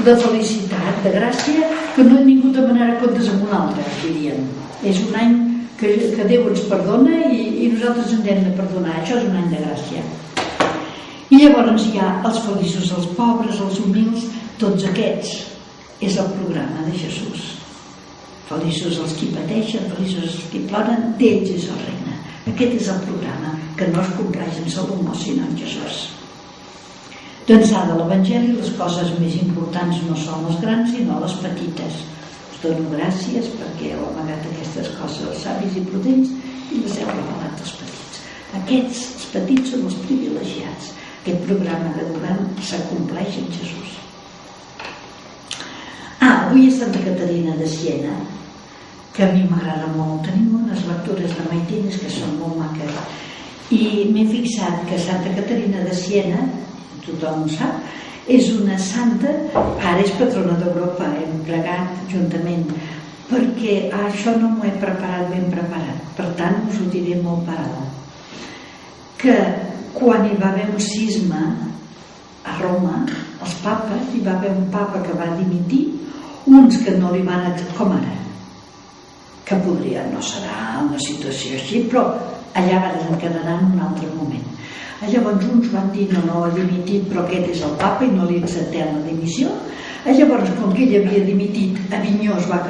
de felicitat, de gràcia, que no ningú demanarà comptes amb un altre, diríem. És un any que Déu ens perdona i nosaltres ens hem de perdonar. Això és un any de gràcia. I llavors hi ha els feliços, els pobres, els humils, tots aquests. És el programa de Jesús. Feliços els qui pateixen, feliços els qui ploren, d'ells és el regne. Aquest és el programa, que no es compleix en Salomó, sinó en Jesús. Doncs de l'Evangeli les coses més importants no són les grans, sinó les petites. Us dono gràcies perquè heu amagat aquestes coses als savis i prudents i les heu revelat als petits. Aquests, els petits, són els privilegiats. Aquest programa de govern s'acompleix en Jesús. Avui és Santa Caterina de Siena, que a mi m'agrada molt. Tenim unes lectures de Maitines que són molt maques. I m'he fixat que Santa Caterina de Siena, tothom ho sap, és una santa, ara és patrona d'Europa, hem pregat juntament, perquè això no m'ho he preparat ben preparat, per tant us ho diré molt parada. Que quan hi va haver un cisma a Roma, els papes, hi va haver un papa que va dimitir, uns que no li van com ara, que podria, no serà una situació així, però allà va desencadenar en un altre moment. Llavors uns van dir: no ha dimitit, però aquest és el papa i no li acceptem la dimissió. Llavors, com que ell havia dimitit, Avinyó es va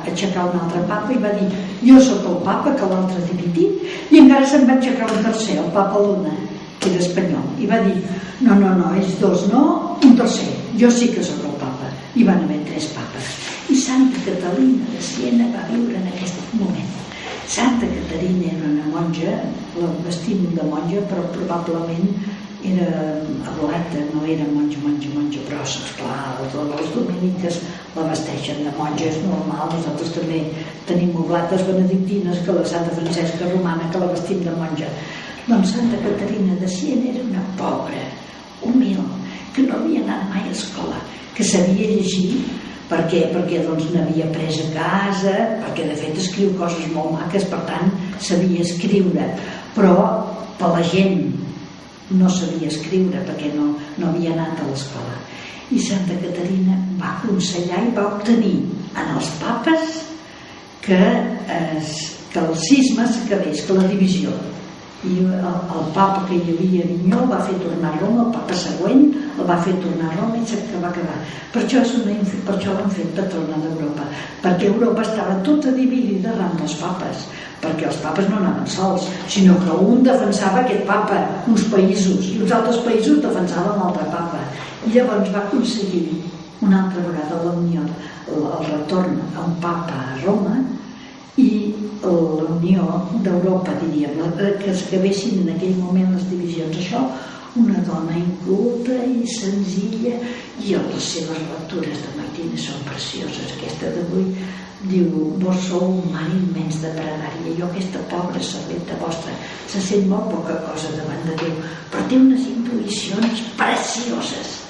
aixecar un altre papa i va dir: jo sóc el papa, que l'altre ha dimitit, i encara se'n va aixecar un tercer, el papa Luna, que era espanyol, i va dir: no, ells dos no, un tercer, jo sí que sóc el papa. I van haver 3 papes. I Santa Catalina de Siena va viure en aquest moment. Santa Caterina era una monja, la vestim de monja, però probablement era abueleta, no era monja, però esclar, les dominiques la vesteixen de monja, és normal. Nosaltres també tenim oblates benedictines, que la Santa Francesca Romana, que la vestim de monja. Doncs Santa Caterina de Siena era una pobra, humil, que no havia anat mai a escola, que sabia llegir. Per què? Perquè doncs n'havia pres a casa, perquè de fet escriu coses molt maques, per tant sabia escriure, però per la gent no sabia escriure perquè no havia anat a l'escola. I Santa Caterina va aconsellar i va obtenir en els papes que el cisma s'acabés, que la divisió. I el papa que hi havia a Avinyó va fer tornar a Roma, el papa següent el va fer tornar a Roma i va acabar. Per això l'han fet patrona d'Europa, perquè Europa estava tota dividida arran dels papes, perquè els papes no anaven sols, sinó que un defensava aquest papa, uns països, i uns altres països defensaven l'altre papa. I llavors va aconseguir una altra vegada la unió, el retorn a un papa a Roma i la unió d'Europa, diríem, que s'acabessin en aquell moment les divisions. Això, una dona inculta i senzilla, i les seves lectures de Martínez són precioses. Aquesta d'avui diu: vos sou un mar immens de pregària, jo aquesta pobra serventa vostra se sent molt poca cosa davant de Déu, però té unes intuïcions precioses.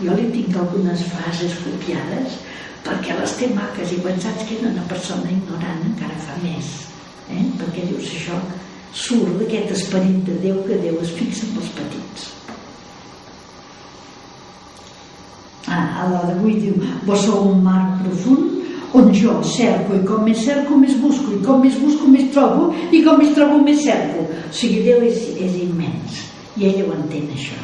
Jo li tinc algunes frases copiades perquè les té maques, i quan saps que era una persona ignorant encara fa més, perquè dius, això surt d'aquest esperit de Déu, que Déu es fixa en els petits. A la d'avui diu: vos sou un mar profund on jo cerco, i com més cerco més busco, i com més busco més trobo, i com més trobo més cerco. O sigui, Déu és immens, i ella ho entén, això.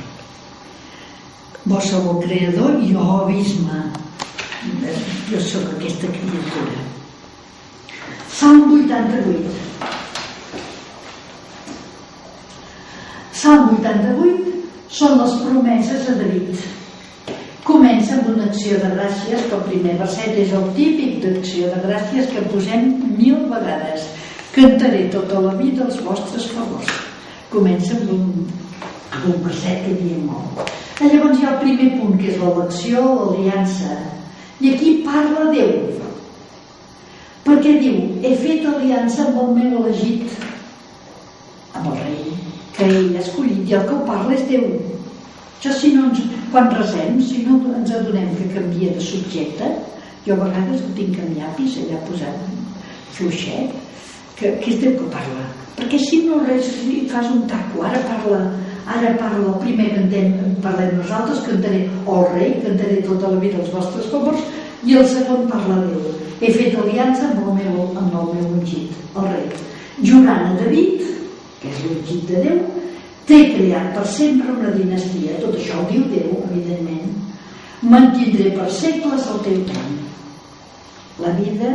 Vos sou el creador i jo abisme. Jo sóc aquesta criatura. Salm 88. Salm 88 són les promeses a David. Comença amb una acció de gràcies, que el primer verset és el típic d'acció de gràcies que posem 1000 vegades. Cantaré tota la vida els vostres favors. Comença amb un verset que diem molt. Llavors hi ha el primer punt, que és l'elecció, l'aliança. I aquí parla Déu, perquè diu: he fet aliança amb el meu elegit, amb el rei, que ell ha escollit, i el que ho parla és Déu. Això, si no quan resem, si no ens adonem que canvia de subjecte, jo a vegades ho tinc amb llapis allà posat fluixet, que és Déu que parla, perquè si no res fas un taco. Ara parla el primer que parlem nosaltres, cantaré el rei, cantaré tota la vida els vostres favors, i el segon parla Déu: he fet aliança amb el meu ungit, el rei, jurant a David, que és l'ungit de Déu, t'he creat per sempre una dinastia. Tot això ho diu Déu, evidentment. Mantindré per segles el teu tron, la vida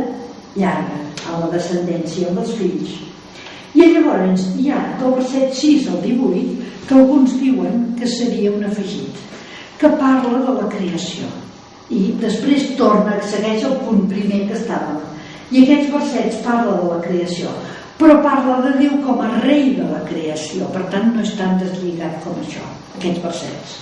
llarga a la descendència, amb els fills. I llavors hi ha del verset 6 al 18 que alguns diuen que seria un afegit, que parla de la creació, i després segueix el punt primer que estàvem, i aquests versets parla de la creació, però parla de Déu com a rei de la creació. Per tant, no és tan deslligat com això, aquests versets.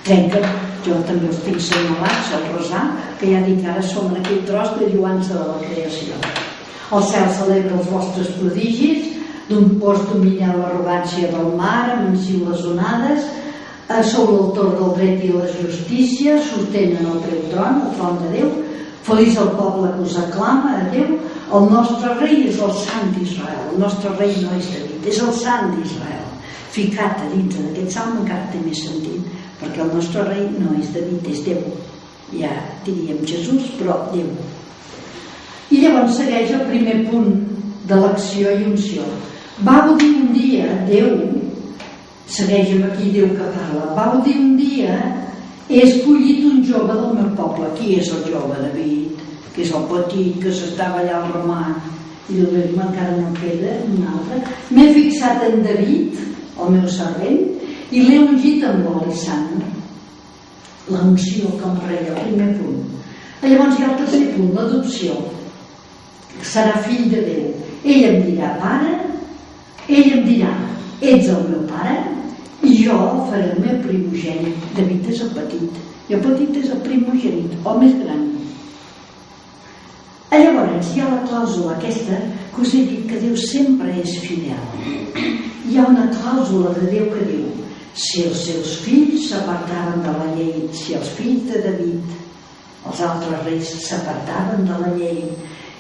Trenca, jo també els tinc senyalats al resar, que ja dic, ara som en aquell tros de lluança de la creació. El cel celebra els vostres prodigis, d'un post domina l'arrogància del mar, anuncien les onades, sou l'autor del dret i la justícia, sostenen el teu tron, el tron de Déu, feliç el poble que us aclama a Déu. El nostre rei és el sant d'Israel, el nostre rei no és David, és el sant d'Israel. Ficat a dins d'aquest salm encara té més sentit, perquè el nostre rei no és David, és Déu. Ja diríem Jesús, però Déu. I llavors segueix el primer punt d'elecció i unció. Vau dir un dia, Déu, segueix amb aquí Déu que parla, vau dir un dia: he escollit un jove del meu poble. Qui és el jove? David, que és el petit que s'estava allà al remar, i el ritme encara no queda, un altre. M'he fixat en David, el meu servent, i l'he ungit amb l'oli sant. La unció com a rei, el primer punt. Llavors hi ha el tercer punt, l'adopció. Serà fill de Déu. ell em dirà pare, ell em dirà ets el meu pare, i jo faré el meu primogènit. David és el petit, i el petit és el primogènit, o més gran. Llavors hi ha la clàusula aquesta que us he dit que Déu sempre és fidel. Hi ha una clàusula de Déu que diu: si els seus fills s'apartaven de la llei, si els fills de David, els altres reis, s'apartaven de la llei,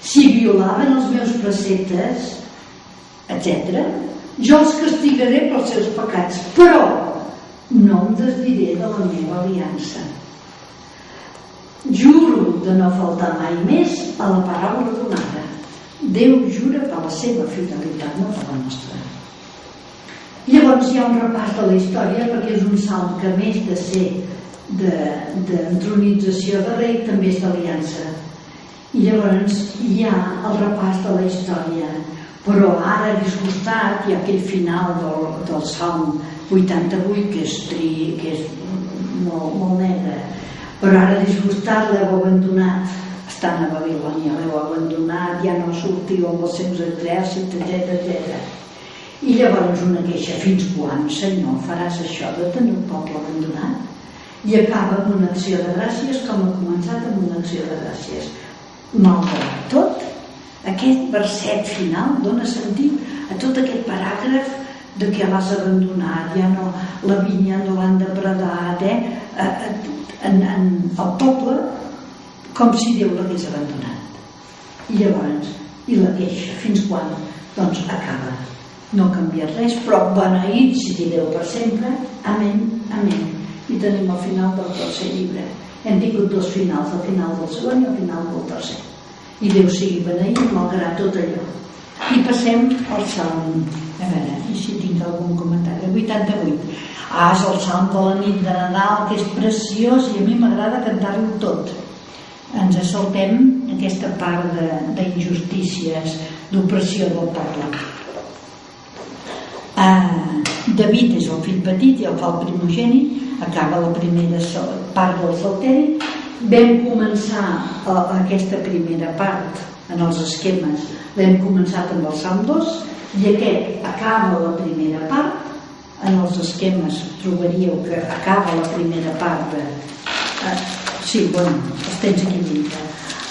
si violaven els meus preceptes, etc., jo els castigaré pels seus pecats, però no em desdiré de la meva aliança. Juro de no faltar mai més a la paraula donada. Déu jura per la seva fidelitat, no per la nostra. Llavors hi ha un repàs de la història, perquè és un salm que, a més de ser d'entronització de rei, també és d'aliança. I llavors hi ha el repàs de la història. Però ara, disgustat, hi ha aquell final del salm 88, que és molt negre. Però ara, disgustat, l'heu abandonat. Estan a Babilònia, l'heu abandonat, ja no sortiu amb els seus exèrcits, etc. I llavors una queixa: fins quan, Senyor, faràs això de tenir el poble abandonat? I acaba amb una acció de gràcies, com ha començat amb una acció de gràcies. Malgrat tot, aquest verset final dona sentit a tot aquest paràgraf de que l'has abandonat, ja no, la vinya no l'han depredat, el poble, com si Déu l'hagués abandonat. I llavors, i la queixa, fins quan? Doncs acaba. No ha canviat res, però beneït sigui Déu per sempre. Amén, amén. I tenim el final del tercer llibre. Hem tingut dos finals, el final del segon i el final del tercer. I Déu sigui beneït malgrat tot allò. I passem al salm, a veure, i si tinc algun comentari, 88. És el salm de la nit de Nadal, que és preciós i a mi m'agrada cantar-lo tot. Ens saltem aquesta part d'injustícies, d'opressió del poble. David és el fill petit i el fa el primogènit. Acaba la primera part del salteri. Vam començar aquesta primera part en els esquemes, l'hem començat amb el Salm 2, i aquest acaba la primera part. En els esquemes trobaríeu que acaba la primera part de... sí, bueno, els tens aquí dintre.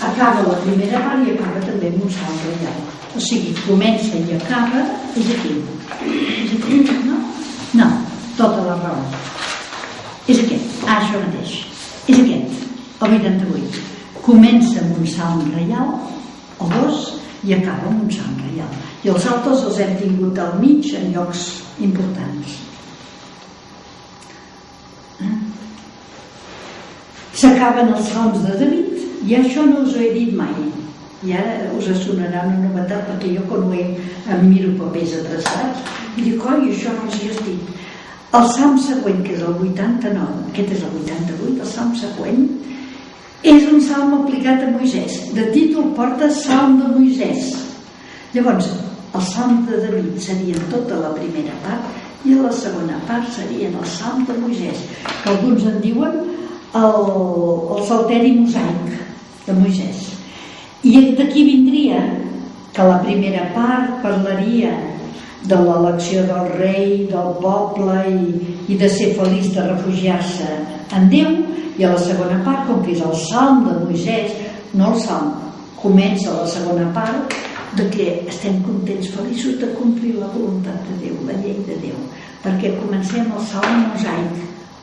Acaba la primera part i acaba també amb un Salm reial. O sigui, comença i acaba, és aquí. És aquí, no? No, tota la raó. És aquest, això mateix. És aquest, el 88. Comença amb un Salm reial, el 2, i acaba amb un Salm reial. I els altres els hem tingut al mig en llocs importants. S'acaben els salms de David i això no us ho he dit mai. I ara us sonarà una novetat, perquè jo quan em miro papers adreçats i dic, oi, això no els hi has dit. El salm següent, que és el 89, aquest és el 88, el salm següent, és un salm aplicat a Moisès. De títol porta Salm de Moisès. Llavors, el salm de David serien tota la primera part i la segona part serien el salm de Moisès, que alguns en diuen el salteri mosaic de Moisès. I d'aquí vindria que la primera part parlaria de l'elecció del rei, del poble i de ser feliç de refugiar-se en Déu, i a la segona part, com que és el salm de Moisès, no el salm, comença la segona part de que estem contents, feliços de complir la voluntat de Déu, la llei de Déu, perquè comencem el salm mosaic,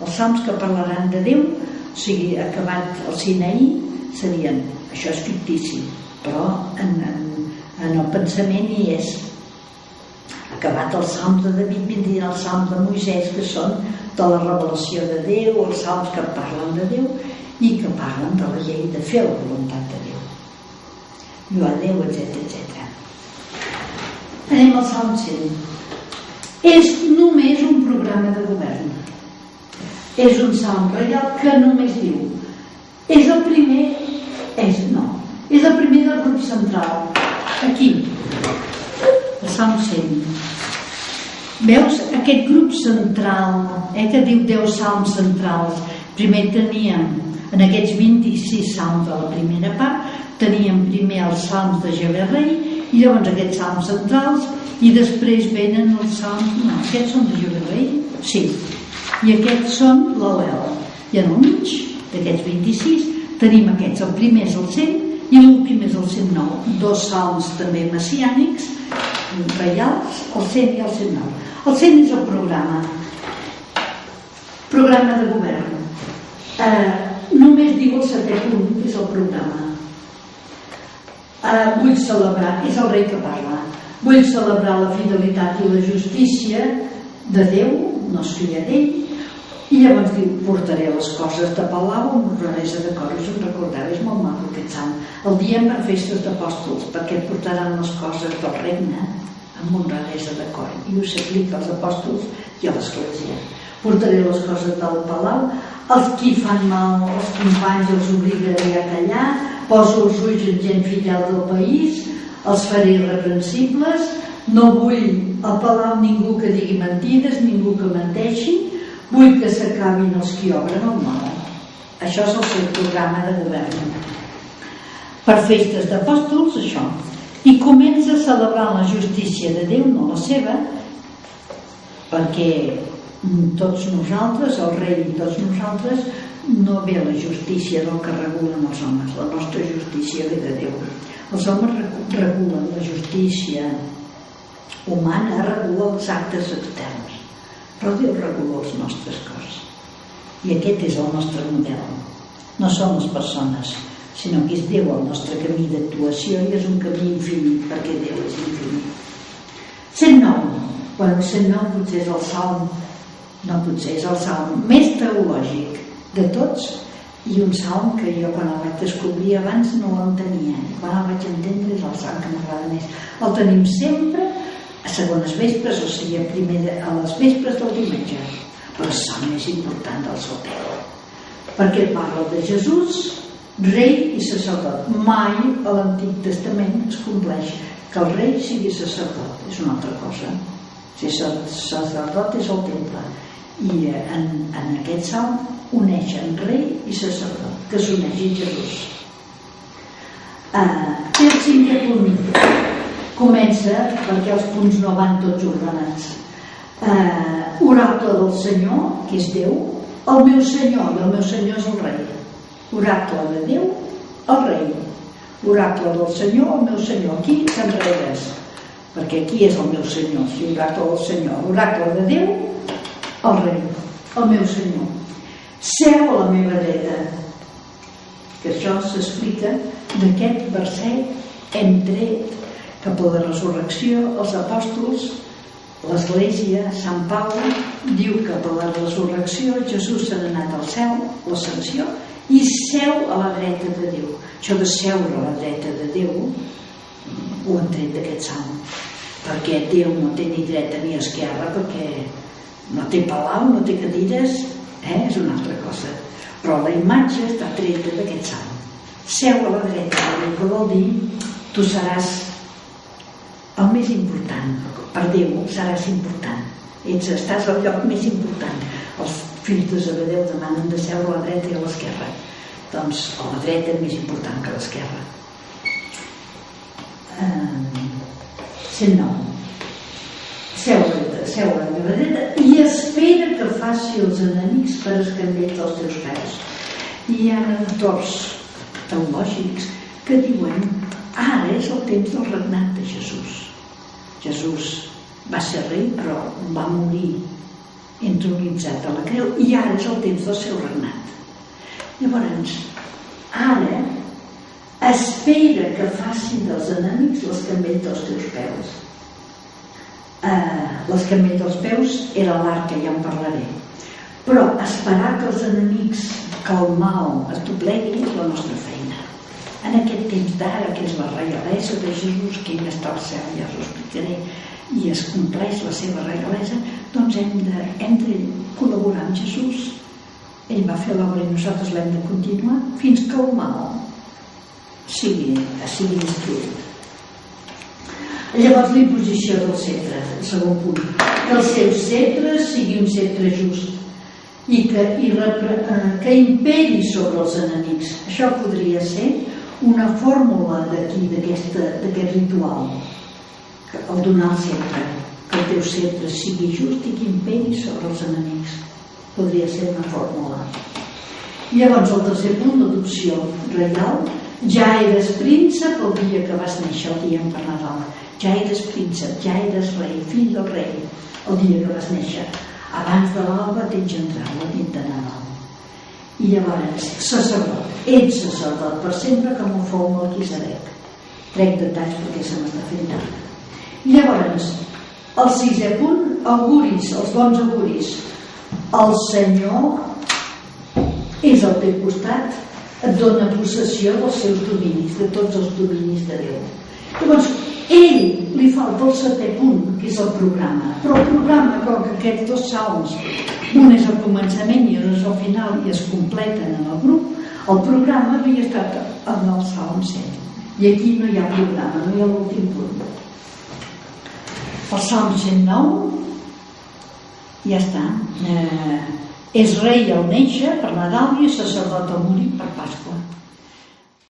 els salms que parlaran de Déu. O sigui, acabat el Sinaí serien, això és fictici, però en el pensament hi és. Acabat el salm de David vindrien els salms de Moisès, que són de la revelació de Déu, els salms que parlen de Déu i que parlen de la llei de fer la voluntat de Déu, lluar Déu, etc. Anem al salm 100. És només un programa de govern. És un salm reial que només diu, és el primer del grup central, aquí, el salm 100. Veus aquest grup central, que diu 10 salms centrals? Primer teníem, en aquests 26 salms de la primera part, teníem primer els salms de Javé rei i llavors aquests salms centrals, i després venen els salms, no, aquests són de jubilei, sí, i aquests són l'al·lel. I en el mig d'aquests 26 tenim aquests, el primer és el 100 i l'últim és el 109, dos salms també messiànics, reials, el 100 i el 109. El 100 és el programa de govern. Només diu el 7è punt, que és el programa. Vull celebrar, és el rei que parla, vull celebrar la fidelitat i la justícia de Déu, no es fia d'ell, i llavors diu, portaré les coses de palau amb honradesa de cor. Us en recordeu, és molt maco aquest sant. El diem per festes d'apòstols, perquè portaran les coses del regne amb honradesa de cor, i us s'aplica als apòstols i a l'església. Portaré les coses del palau, els qui fan mal als companys els obligaré a callar, poso els ulls en gent fidel del país, els faré irreprensibles, no vull al palau ningú que digui mentides, ningú que menteixi, vull que s'acabin els qui obren el mal. Això és el seu programa de govern. Per festes d'apòstols, això. I comença celebrant la justícia de Déu, no la seva, perquè tots nosaltres, el rei i tots nosaltres, no ve la justícia del que regulen els homes, la nostra justícia ve de Déu. Els homes regulen la justícia humana, regula els actes externs, però Déu regula les nostres coses. I aquest és el nostre model. No som les persones, sinó que és Déu el nostre camí d'actuació, i és un camí infinit, perquè Déu és infinit. 109. Bueno, el 109 potser és el salm, no potser és el salm més teològic de tots, i un salm que jo quan el vaig descobrir abans no l'entenia, i quan el vaig entendre és el salm que m'agrada més. El tenim sempre a segones vespres, o sigui a les vespres del diumenge, però és el salm més important del Saltero, perquè parla de Jesús, rei i sacerdot. Mai a l'Antic Testament es compleix que el rei sigui sacerdot, és una altra cosa. Si sacerdot és el temple, i en aquest salm uneixen rei i sacerdot, que s'uneixi Jesús. Té el 5è punt, comença perquè els punts no van tots ordenats. Oracle del Senyor, que és Déu, el meu Senyor, i el meu Senyor és el rei. Oracle de Déu, el rei. Oracle del Senyor, el meu Senyor. Aquí t'enredes, perquè aquí és el meu Senyor, si oracle del Senyor. Oracle de Déu, el rei, el meu Senyor. Seu a la meva dreta, que això s'explica d'aquest verset hem tret cap a la resurrecció. Els apòstols, l'Església, Sant Pau diu que cap a la resurrecció Jesús s'ha anat al cel, l'ascensió, i seu a la dreta de Déu. Això de seure a la dreta de Déu ho han tret d'aquest salm, perquè Déu no té ni dreta ni esquerra, perquè no té palau, no té cadires, és una altra cosa. Però la imatge està treta d'aquest salm. Seu a la dreta, que vol dir tu seràs el més important. Per Déu seràs important. Estàs al lloc més important. Els fills de Zebedeu demanen de seure a la dreta i a l'esquerra. Doncs a la dreta és més important que a l'esquerra. 109. Seu a la meva dreta i espera que faci els enemics per escambells dels teus peus. I hi ha autors teològics que diuen ara és el temps del regnat de Jesús. Jesús va ser rei, però va morir entronitzat a la creu, i ara és el temps del seu regnat. Llavors, ara espera que faci dels enemics l'escambell dels teus peus. L'escambell dels peus era l'arc, que ja en parlaré, però esperar que els enemics, que el mal es doblegui, és la nostra feina. En aquest temps d'ara, que és la reialesa de Jesús, que ell està al cel, ja us ho explicaré, i es compleix la seva reialesa, doncs hem de col·laborar amb Jesús. Ell va fer l'obra i nosaltres l'hem de continuar fins que el mal sigui destruït. Llavors, la imposició del cetre, el segon punt, que el seu cetre sigui un cetre just i que imperi sobre els enemics. Això podria ser una fórmula d'aquí, d'aquest ritual, el donar al centre, que el teu centre sigui just i que imperi sobre els enemics. Podria ser una fórmula. Llavors, el tercer punt, l'adopció reial. Ja eres príncep el dia que vas néixer, el dia per Nadal. Ja eres príncep, ja eres rei, fill del rei, el dia que vas néixer. Abans de l'alba tens entrat la nit de Nadal. I llavors, sacerdot. Ets sacerdot per sempre, com ho fou Melquisedec. Trec detalls perquè se m'està fent tard. Llavors, el sisè punt, auguris, els bons auguris. El Senyor és al teu costat, et dona possessió dels seus dominis, de tots els dominis de Déu. Llavors, ell li falta el setè punt, que és el programa. Però el programa, com que aquests dos salms, un és al començament i un és al final i es completen en el grup, el programa havia estat en el salm 100. I aquí no hi ha programa, no hi ha l'últim punt. El salm 109, ja està. És rei al néixer per Nadal i sacerdot al morir per Pasqua.